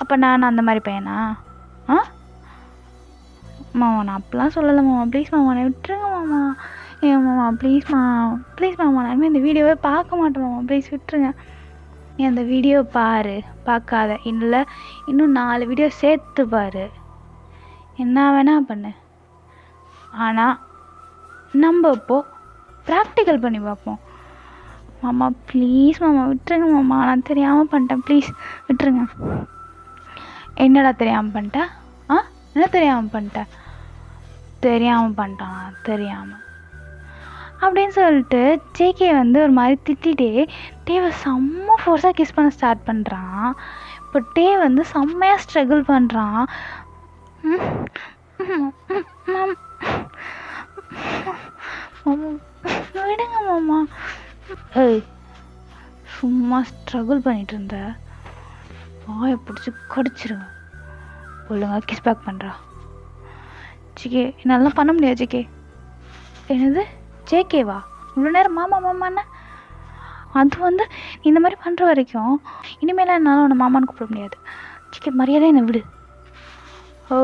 Speaker 1: அப்போ நான் அந்த மாதிரி பையனா? ஆ மாமா, நான் அப்படிலாம் சொல்லலை மாமா, ப்ளீஸ் மாமா நான் விட்டுருங்க மாமா. ஏன் மாமா ப்ளீஸ் மாமா நான் இனிமேல் இந்த வீடியோவே பார்க்க மாட்டேன் மாமா, ப்ளீஸ் விட்டுருங்க. நீ அந்த வீடியோ பாரு, பார்க்காத இல்லை இன்னும் 4 வீடியோ சேர்த்து பாரு, என்ன வேணா பண்ணு. ஆனால் நம்ம இப்போது ப்ராக்டிக்கல் பண்ணி பார்ப்போம். மாமா ப்ளீஸ் மாமா விட்டுருங்க மாமா, நான் தெரியாமல் பண்ணிட்டேன், ப்ளீஸ் விட்டுருங்க. என்னடா தெரியாமல் பண்ணிட்டேன்? என்ன தெரியாமல் பண்ணிட்டேன்? தெரியாமல் பண்ணிட்டான், தெரியாமல் அப்படின்னு சொல்லிட்டு ஜேகே வந்து ஒரு மாதிரி திட்டிகிட்டே டேவை செம்ம ஃபோர்ஸாக கிஸ் பண்ண ஸ்டார்ட் பண்ணுறான். இப்போ டே வந்து செம்மையாக ஸ்ட்ரகிள் பண்ணுறான். விடுங்க மாமா. ஏய், சும்மா ஸ்ட்ரகிள் பண்ணிட்டு இருந்த வாயை பிடிச்சி கடிச்சிருவேன். ஒழுங்கா கிஸ் பேக் பண்ணுறா. ஜிகே, என்னாலாம் பண்ண முடியாது ஜிகே. என்னது ஜேகேவா? இவ்வளோ நேரம் மாமா மாமான்னு? அது வந்து நீ இந்த மாதிரி பண்ணுற வரைக்கும் இனிமேலாம் என்னால் உன்னை மாமான்னு கூப்பிட முடியாது. ஜிகே மரியாதை என்னை விடு. ஓ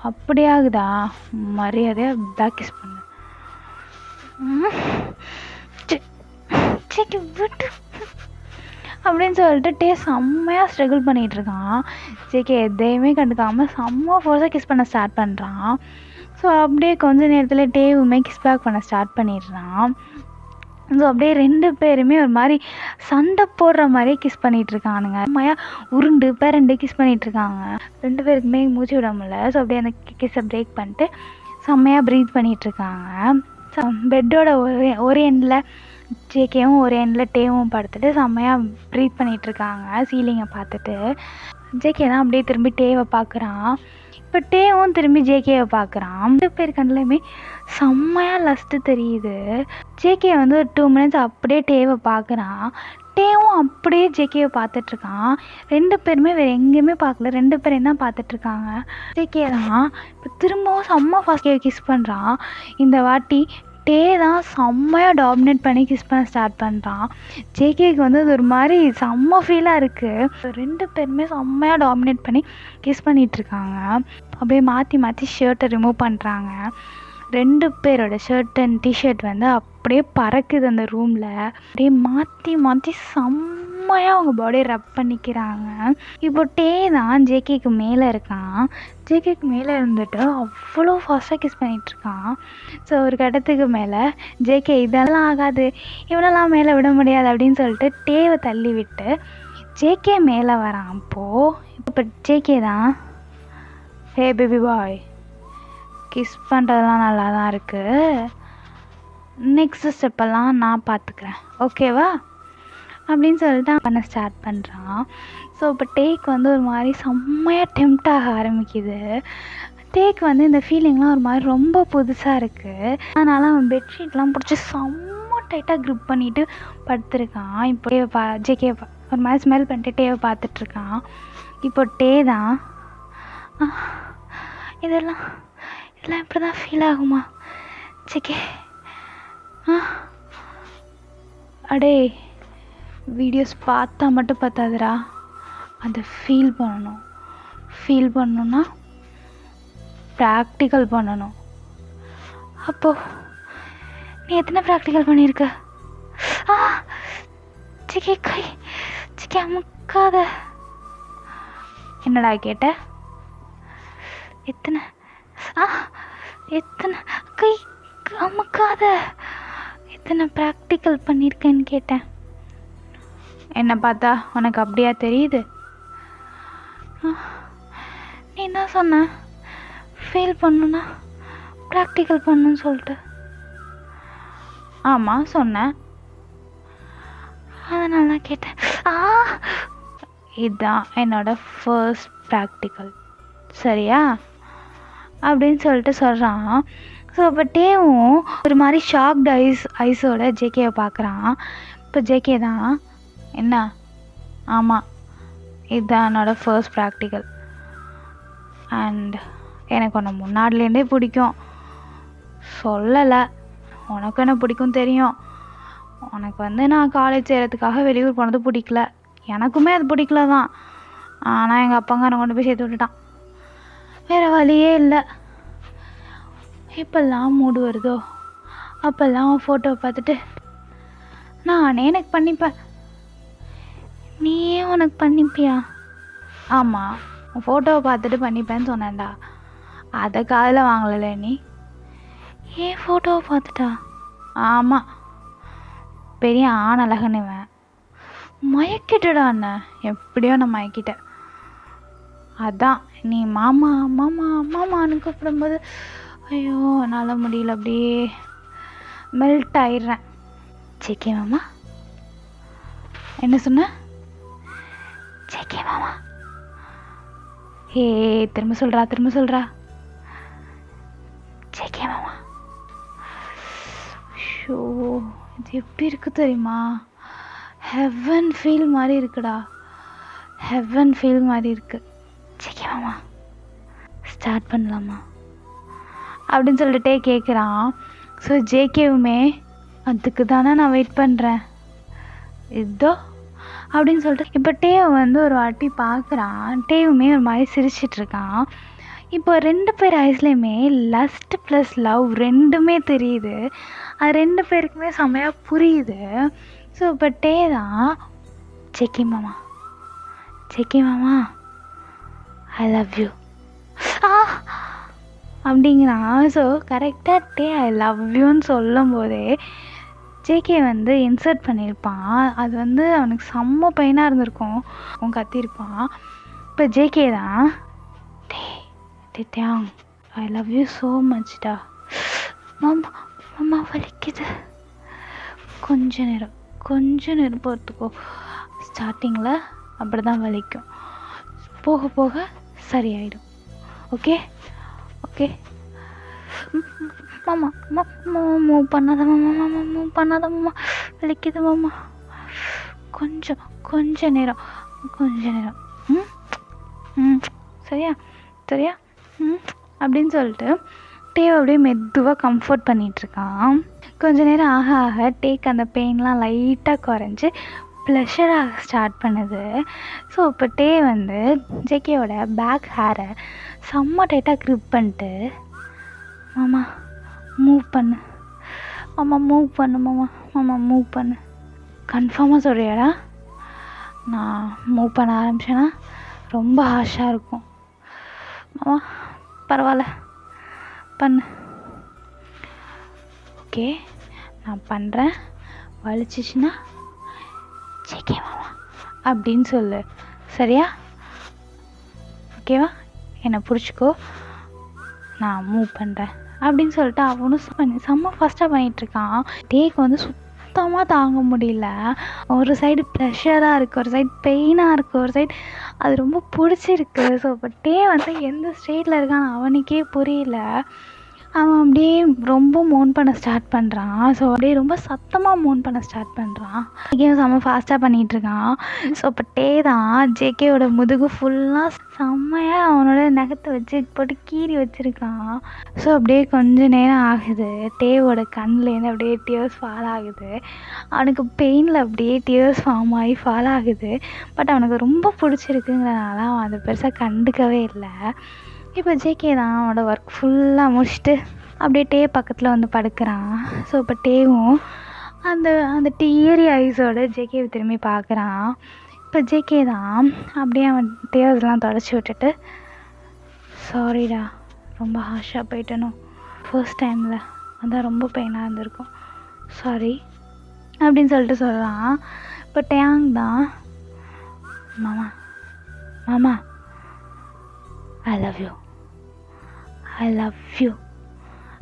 Speaker 1: அப்படியாகுதா? மரியாதையாக பேக் கிஸ் பண்ணு. ஜிகே விட்டு அப்படின்னு சொல்லிட்டு டே செம்மையாக ஸ்ட்ரகிள் பண்ணிகிட்டு இருக்கான். ஜேகே எதையுமே கண்டுக்காமல் செம்ம ஃபோர்ஸாக கிஸ் பண்ண ஸ்டார்ட் பண்ணுறான். ஸோ அப்படியே கொஞ்ச நேரத்தில் டேவுமே கிஸ் பேக் பண்ண ஸ்டார்ட் பண்ணிடுறான். ஸோ அப்படியே 2 பேருமே ஒரு மாதிரி சண்டை போடுற மாதிரியே கிஸ் பண்ணிகிட்ருக்கானுங்க. செம்மையாக உருண்டு பேரண்டு கிஸ் பண்ணிகிட்ருக்காங்க. 2 பேருக்குமே மூச்சு விட முடியல. ஸோ அப்படியே அந்த கிஸ்ஸை பிரேக் பண்ணிட்டு செம்மையாக ப்ரீத் பண்ணிகிட்ருக்காங்க. ஸோ பெட்டோட ஒரு எண்டில் ஜேகேவும் ஒரு எண்டில் டேவும் படுத்துட்டு செம்மையாக ப்ரீத் பண்ணிகிட்ருக்காங்க சீலிங்கை பார்த்துட்டு. ஜேகே தான் அப்படியே திரும்பி டேவை பார்க்குறான். இப்போ டேவும் திரும்பி ஜேகேவை பார்க்குறான். 2 பேர் கண்ணுலையுமே செம்மையாக லஸ்ட்டு தெரியுது. ஜேகே வந்து ஒரு 2 மினிட்ஸ் அப்படியே டேவை பார்க்குறான். டேவும் அப்படியே ஜேகேவை பார்த்துட்ருக்கான். 2 பேருமே வேறு எங்கேயுமே பார்க்கல, 2 பேரையும் தான் பார்த்துட்ருக்காங்க. ஜேகே தான் இப்போ திரும்பவும் செம்ம ஃபாஸ்ட் கிஸ் பண்ணுறான். இந்த வாட்டி டே தான் செம்மையாக டாமினேட் பண்ணி கிஸ் பண்ண ஸ்டார்ட் பண்ணுறான். ஜேகேக்கு வந்து அது ஒரு மாதிரி செம்ம ஃபீலாக இருக்குது. 2 பேருமே செம்மையாக டாமினேட் பண்ணி கிஸ் பண்ணிகிட்ருக்காங்க. அப்படியே மாற்றி மாற்றி ஷர்ட்டை ரிமூவ் பண்ணுறாங்க. 2 பேரோட ஷர்ட் அண்ட் டிஷர்ட் வந்து அப்படியே பறக்குது அந்த ரூமில். அப்படியே மாற்றி மாற்றி செம்மையாக அவங்க பாடியை ரப் பண்ணிக்கிறாங்க. இப்போ டே தான் ஜேகேக்கு மேலே இருக்கான். ஜேகேக்கு மேலே இருந்துட்டு அவ்வளோ ஃபாஸ்ட்டாக கிஸ் பண்ணிகிட்ருக்கான். ஸோ ஒரு கட்டத்துக்கு மேலே ஜேகே இதெல்லாம் ஆகாது, இவனெல்லாம் மேலே விட முடியாது அப்படின்னு சொல்லிட்டு டேவை தள்ளி விட்டு ஜேகே மேலே வரான். இப்போ ஜேகே தான், ஹே பேபி பாய், கிஸ் பண்ணுறதுலாம் நல்லா தான் இருக்குது, நெக்ஸ்ட் ஸ்டெப்பெல்லாம் நான் பார்த்துக்கிறேன், ஓகேவா அப்படின்னு சொல்லிட்டு பண்ண ஸ்டார்ட் பண்ணுறான். ஸோ இப்போ டேக் வந்து ஒரு மாதிரி செம்மையாக டெம்ப்ட் ஆக ஆரம்பிக்குது. டேக் வந்து இந்த ஃபீலிங்லாம் ஒரு மாதிரி ரொம்ப புதுசாக இருக்குது. அதனால் அவன் பெட்ஷீட்லாம் பிடிச்சி செம்ம டைட்டாக க்ரிப் பண்ணிவிட்டு படுத்துருக்கான். இப்போ டேவை ஜேகே ஒரு மாதிரி ஸ்மெல் பண்ணிட்டு டேவை பார்த்துட்ருக்கான். இப்போ டே தான், இதெல்லாம் இப்படி தான் ஃபீல் ஆகுமா ஜேகே? அடே, வீடியோஸ் பார்த்தா மட்டும் பார்த்தாதுடா, அதை ஃபீல் பண்ணணும். ஃபீல் பண்ணணுன்னா ப்ராக்டிக்கல் பண்ணணும். அப்போது நீ எத்தனை ப்ராக்டிக்கல் பண்ணியிருக்க? ஜேகே கை, ஜேகே அமுக்காத. என்னடா கேட்ட? எத்தனை? எத்தனை கை அமுக்காத, எத்தனை ப்ராக்டிக்கல் பண்ணியிருக்கேன்னு கேட்டேன். என்னை பார்த்தா உனக்கு அப்படியா தெரியுது? நீ என்ன சொன்ன? ஃபெயில் பண்ணுன்னா ப்ராக்டிக்கல் பண்ணுன்னு சொல்லிட்டு. ஆமாம் சொன்னேன், அதனால தான் கேட்டேன். இதுதான் என்னோட ஃபர்ஸ்ட் ப்ராக்டிக்கல், சரியா அப்படின்னு சொல்லிட்டு சொல்கிறான். ஸோ இப்போ டேவும் ஒரு மாதிரி ஷாக்டு ஐஸோட ஜேகேவை பார்க்குறான். இப்போ ஜேகே தான், என்ன? ஆமாம், இதுதான் என்னோடய ஃபர்ஸ்ட் ப்ராக்டிக்கல். அண்ட் எனக்கு உன்னை முன்னாடிலேருந்தே பிடிக்கும், சொல்லலை, உனக்கு என்ன பிடிக்கும் தெரியும். உனக்கு வந்து நான் காலேஜ் செய்கிறதுக்காக வெளியூர் போனது பிடிக்கல, எனக்குமே அது பிடிக்கல தான். ஆனால் எங்கள் அப்பாங்காரன் கொண்டு போய் சேர்த்து விட்டுட்டான், வேறு வழியே இல்லை. எப்பெல்லாம் மூடு வருதோ அப்போல்லாம் ஃபோட்டோவை பார்த்துட்டு நானே எனக்கு பண்ணிப்பேன். நீயே உனக்கு பண்ணிப்பியா? ஆமாம், ஃபோட்டோவை பார்த்துட்டு பண்ணிப்பேன்னு சொன்னேன்டா, அதை காதில் வாங்கலை நீ. ஏன் ஃபோட்டோவை பார்த்துட்டா? ஆமாம், பெரிய ஆணழகனுவேன், மயக்கிட்டடா அண்ணன், எப்படியோ நான் மயக்கிட்டேன். அதான் நீ மாமா மாமா மாமான்னு கூப்பிடும்போது ஐயோ என்னால் முடியல, அப்படியே மெல்ட் ஆயிடுறேன். ஜேகே மாமா? என்ன சொன்ன? ஜேகே மாமா? திரும்ப சொல்கிறா. ஜேகே மாமா. ஷோ, இது எப்படி இருக்கு தெரியுமா? ஹெவன் ஃபீல் மாதிரி இருக்குடா, ஹெவன் ஃபீல் மாதிரி இருக்கு. ஜேகே மாமா ஸ்டார்ட் பண்ணலாமா அப்படின்னு சொல்லிட்டே கேட்குறான். ஸோ ஜேகேவுமே அதுக்கு தானே நான் வெயிட் பண்ணுறேன் இதோ அப்படின்னு சொல்லிட்டு இப்போ டேவை வந்து ஒரு வாட்டி பார்க்குறான். டேவுமே ஒரு மாதிரி சிரிச்சிட்ருக்கான். இப்போ 2 பேர் ஐஸ்லேயுமே லஸ்ட் ப்ளஸ் லவ் ரெண்டுமே தெரியுது. அது 2 பேருக்குமே செம்மையாக புரியுது. ஸோ இப்போ டே தான், ஜேகே மாமா ஐ லவ் யூ அப்படிங்கிறான். ஸோ கரெக்டாக டே ஐ லவ் யூன்னு சொல்லும் போதே ஜேகே வந்து இன்சர்ட் பண்ணியிருப்பான். அது வந்து அவனுக்கு செம்ம பெயினாக இருந்திருக்கும், அவன் கத்தியிருப்பான். இப்போ ஜேகே தான், டேங் ஐ லவ் யூ ஸோ மச்டா. மாமா வலிக்குது, கொஞ்ச நேரம் பொறுத்துக்கோ, ஸ்டார்டிங்கில் அப்படி தான் வலிக்கும், போக போக சரியாயிடும், ஓகே? மாமா மூவ் பண்ணாத மாமா, வலிக்குது மாமா, கொஞ்ச நேரம் சரியா அப்படின்னு சொல்லிட்டு டேவை அப்படியே மெதுவாக கம்ஃபர்ட் பண்ணிகிட்ருக்கான். கொஞ்ச நேரம் ஆக டேக்கு அந்த பெயின்லாம் லைட்டாக குறைஞ்சி ப்ளஷராக ஸ்டார்ட் பண்ணுது. ஸோ இப்போ டே வந்து ஜேகேவோட பேக் ஹேரை செம்ம டைட்டாக க்ரிப் பண்ணிட்டு, மாமா மூவ் பண்ணு கன்ஃபார்மாக சொல்கிறியாடா? நான் மூவ் பண்ண ஆரம்பிச்சேன்னா ரொம்ப ஹார்ஷாக இருக்கும். மாமா பரவாயில்ல பண்ணு, ஓகே நான் பண்ணுறேன், வலிச்சிச்சுன்னா ஜேகே மாமா அப்படின்னு சொல்லு, சரியா? ஓகேவா? என்னை பிடிச்சிக்கோ, நான் மூவ் பண்ணுறேன் அப்படின்னு சொல்லிட்டு அவனும் செம்ம ஃபாஸ்ட்டாக பண்ணிகிட்ருக்கான். டேக்கு வந்து சுத்தமாக தாங்க முடியல. ஒரு சைடு ப்ரெஷராக இருக்குது, ஒரு சைடு பெயினாக இருக்குது, ஒரு சைடு அது ரொம்ப பிடிச்சிருக்கு. ஸோ இப்போ டே வந்து எந்த ஸ்டேட்டில் இருக்கான்னு அவனுக்கே புரியல. அவன் அப்படியே ரொம்ப மோன் பண்ண ஸ்டார்ட் பண்ணுறான். ஸோ அப்படியே ரொம்ப சத்தமாக மோன் பண்ண ஸ்டார்ட் பண்ணுறான். ஜேகேவும் செம்ம ஃபாஸ்ட்டாக பண்ணிகிட்ருக்கான். ஸோ இப்போ டே தான் ஜேகேவோட முதுகு ஃபுல்லாக செம்மையாக அவனோட நகத்தை வச்சு போட்டு கீறி வச்சுருக்கான். ஸோ அப்படியே கொஞ்ச நேரம் ஆகுது, டேவோட கண்ணிலேருந்து அப்படியே டியர்ஸ் ஃபால் ஆகுது. அவனுக்கு பெயினில் அப்படியே டியர்ஸ் ஃபால் ஆகுது. பட் அவனுக்கு ரொம்ப பிடிச்சிருக்குங்கிறனால அவன் அதை பெருசாக கண்டுக்கவே இல்லை. இப்போ ஜேகே தான் அவனோட ஒர்க் ஃபுல்லாக முடிச்சுட்டு அப்படியே டே பக்கத்தில் வந்து படுக்கிறான். ஸோ இப்போ டேவும் அந்த டியரி ஐஸோட ஜேகேவை திரும்பி பார்க்குறான். இப்போ ஜேகே தான் அப்படியே அவன் டியர்ஸ்லாம் தொடச்சி விட்டுட்டு, சாரிடா ரொம்ப ஹார்ஷாக போயிட்டனும், ஃபர்ஸ்ட் டைமில் அதான் ரொம்ப பெயினாக இருந்திருக்கும், சாரி அப்படின்னு சொல்லிட்டு சொல்கிறான். இப்போ டேங் தான், மாமா மாமா ஐ love you I love you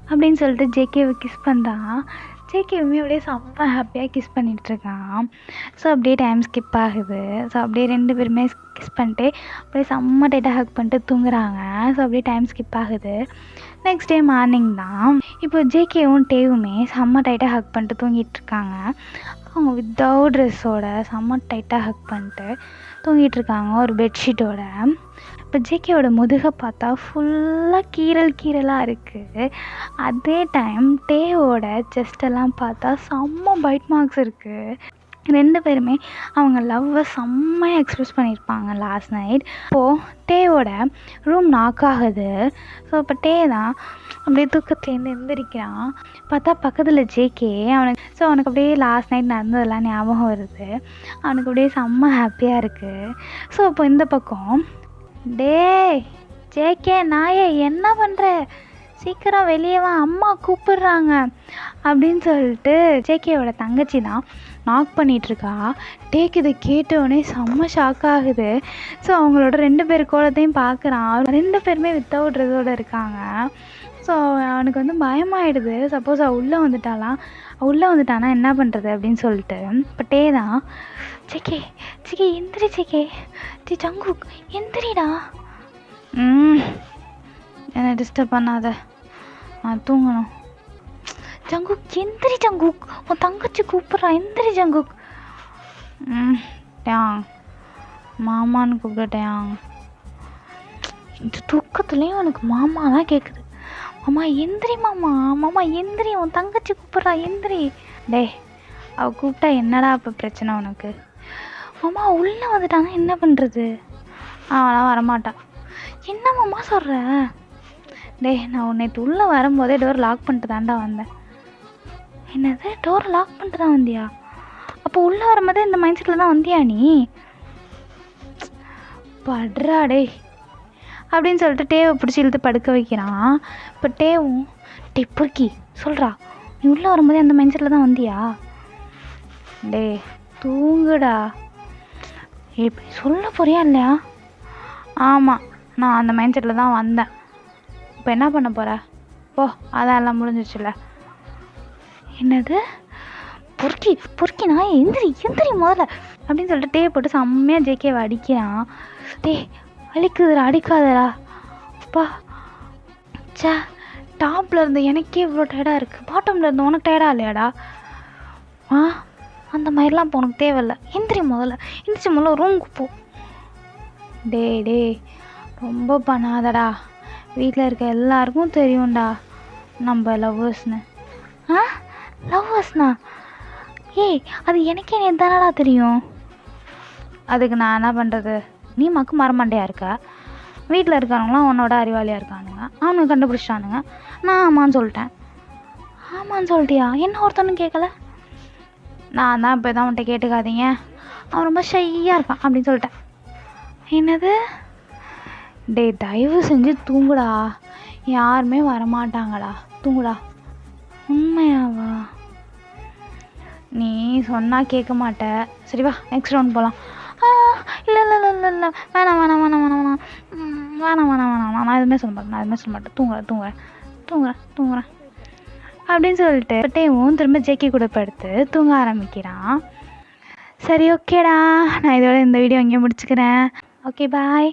Speaker 1: அப்படின்னு சொல்லிட்டு ஜேகேவை கிஸ் பண்ணுறான். ஜேகேவுமே அப்படியே செம்ம ஹாப்பியாக கிஸ் பண்ணிகிட்ருக்கான். ஸோ அப்படியே டைம் ஸ்கிப் ஆகுது. ஸோ அப்படியே 2 பேருமே கிஸ் பண்ணிட்டு அப்படியே செம்ம டைட்டாக ஹக் பண்ணிட்டு தூங்குறாங்க. ஸோ அப்படியே டைம் ஸ்கிப் ஆகுது. நெக்ஸ்ட் டே மார்னிங் தான் இப்போ ஜேகேவும் டேவுமே செம்ம டைட்டாக ஹக் பண்ணிட்டு தூங்கிட்டுருக்காங்க. அவங்க வித்தவுட் ட்ரெஸ்ஸோட செம்ம டைட்டாக ஹக் பண்ணிட்டு தூங்கிட்டுருக்காங்க ஒரு பெட்ஷீட்டோட. இப்போ ஜேகேவோட முதுகை பார்த்தா ஃபுல்லாக கீறலாக இருக்குது. அதே டைம் டேவோட செஸ்டெல்லாம் பார்த்தா செம்ம பைட் மார்க்ஸ் இருக்குது. 2 பேருமே அவங்க லவ்வை செம்மையாக எக்ஸ்ப்ரெஸ் பண்ணியிருப்பாங்க லாஸ்ட் நைட். இப்போது டேவோட ரூம் நாக் ஆகுது. ஸோ இப்போ டே தான் அப்படியே தூக்கத்துலேருந்து எந்திரிக்கிறான். பார்த்தா பக்கத்தில் ஜேகே. அவனுக்கு அப்படியே லாஸ்ட் நைட் நடந்ததெல்லாம் ஞாபகம் வருது. அவனுக்கு அப்படியே செம்ம ஹாப்பியாக இருக்குது. ஸோ இப்போ இந்த பக்கம், டேய் ஜேகே நாயே என்ன பண்ணுற, சீக்கிரம் வெளியே வா, அம்மா கூப்பிடுறாங்க அப்படின்னு சொல்லிட்டு ஜேகேவோட தங்கச்சி தான் நாக் பண்ணிகிட்ருக்கா. டேக்கு இதை கேட்டவுடனே செம்ம ஷாக் ஆகுது. ஸோ அவங்களோட 2 பேர் கோலத்தையும் பார்க்குறான். 2 பேருமே வித்தவுட் ட்ரெஸ்ஸோடு இருக்காங்க. ஸோ அவனுக்கு வந்து பயமாயிடுது. சப்போஸ் உள்ளே வந்துட்டானா என்ன பண்ணுறது அப்படின்னு சொல்லிட்டு. இப்போ டே தான், ஜேகே எந்திரி ஜேகே, ஜங்குக் எந்திரிடா, என்னை டிஸ்டர்ப் பண்ணாத, நான் தூங்கணும். ஜங்குக் எந்திரி, ஜங்குக் உன் தங்கச்சி கூப்பிட்றா, எந்திரி ஜங்குக். டேங் மாமான்னு கூப்பிட்டேன். இந்த தூக்கத்துலேயும் உனக்கு மாமா தான் கேட்குது. மாமா எந்திரி, மாமா எந்திரி, உன் தங்கச்சி கூப்பிட்றா, எந்திரி. டே அவள் கூப்பிட்டா என்னடா இப்போ பிரச்சனை உனக்கு? மாமா உள்ளே வந்துட்டாங்க என்ன பண்ணுறது? அவளாம் வரமாட்டான். என்ன மாமா சொல்கிற? டே நான் உன்னை உள்ளே வரும்போதே டோர் லாக் பண்ணிட்டு தான்டா வந்தேன். என்னது, டோரை லாக் பண்ணிட்டு தான் வந்தியா? அப்போ உள்ளே வரும்போதே இந்த மைண்ட் செட்டில் தான் வந்தியா நீ? படுறா டே அப்படின்னு சொல்லிட்டு டேவை பிடிச்சி இழுத்து படுக்க வைக்கிறான். இப்போ டேவும், டே பொறுக்கி சொல்கிறா, நீ உள்ளே வரும்போதே அந்த மைண்ட் செட்டில் தான் வந்தியா? டே தூங்குடா. இப்படி சொல்ல போறியா இல்லையா? ஆமாம், நான் அந்த மைண்ட் செட்டில் தான் வந்தேன். இப்போ என்ன பண்ண போகிற? ஓ அதெல்லாம் முடிஞ்சிச்சுல. என்னது, பொறுக்கி நான் எந்திரி முதல்ல அப்படின்னு சொல்லிட்டு டே போட்டு செம்மையாக ஜேகேவை அடிக்கிறான். டே அடிக்குதுடா, அடிக்காதடா. அப்பா சே, டாப்பில் இருந்து எனக்கே இவ்வளோ டயர்டாக இருக்குது, பாட்டமில் இருந்து உனக்கு டயர்டாக இல்லையாடா? அந்த மாதிரிலாம் இப்போ உனக்கு தேவையில்லை. எந்திரிச்சு முதல்ல ரூமுக்கு போ. டே ரொம்ப பண்ணாதடா, வீட்டில் இருக்க எல்லாருக்கும் தெரியும்டா நம்ம லவ்வர்ஸ்னு. லவ்வர்ஸ்னா? ஏய் அது எனக்கே நேற்று தானடா தெரியும். அதுக்கு நான் என்ன பண்ணுறது? நீ மக்கு மரமாண்டையாக இருக்க, வீட்டில் இருக்கானுங்களாம் உன்னோட அறிவாளியாக இருக்கானுங்க, அவனுக்கு கண்டுபிடிச்சிட்டானுங்க. நான் ஆமான்னு சொல்லிட்டேன். ஆமான்னு சொல்லிட்டியா? என்ன ஒருத்தனும் கேட்கல. நான் தான் இப்போ தான் அவன்கிட்ட கேட்டுக்காதீங்க, அவன் ரொம்ப ஷையாக இருக்கான் அப்படின்னு சொல்லிட்டேன். என்னது? டே தயவு செஞ்சு தூங்குடா, யாருமே வரமாட்டாங்கடா, தூங்குடா. உண்மையாவா? நீ சொன்னால் கேட்க மாட்ட. சரி வா நெக்ஸ்ட் ரவுண்ட் போகலாம். இல்லை வேணாம் நான் எதுவுமே சொல்ல மாட்டேன், தூங்குறேன் அப்படின்னு சொல்லிட்டு டேவும் திரும்ப ஜேகே கூட படுத்து தூங்க ஆரம்பிக்கிறான். சரி ஓகேடா, நான் இதோட இந்த வீடியோ இங்கே முடிச்சுக்கிறேன். Okay bye.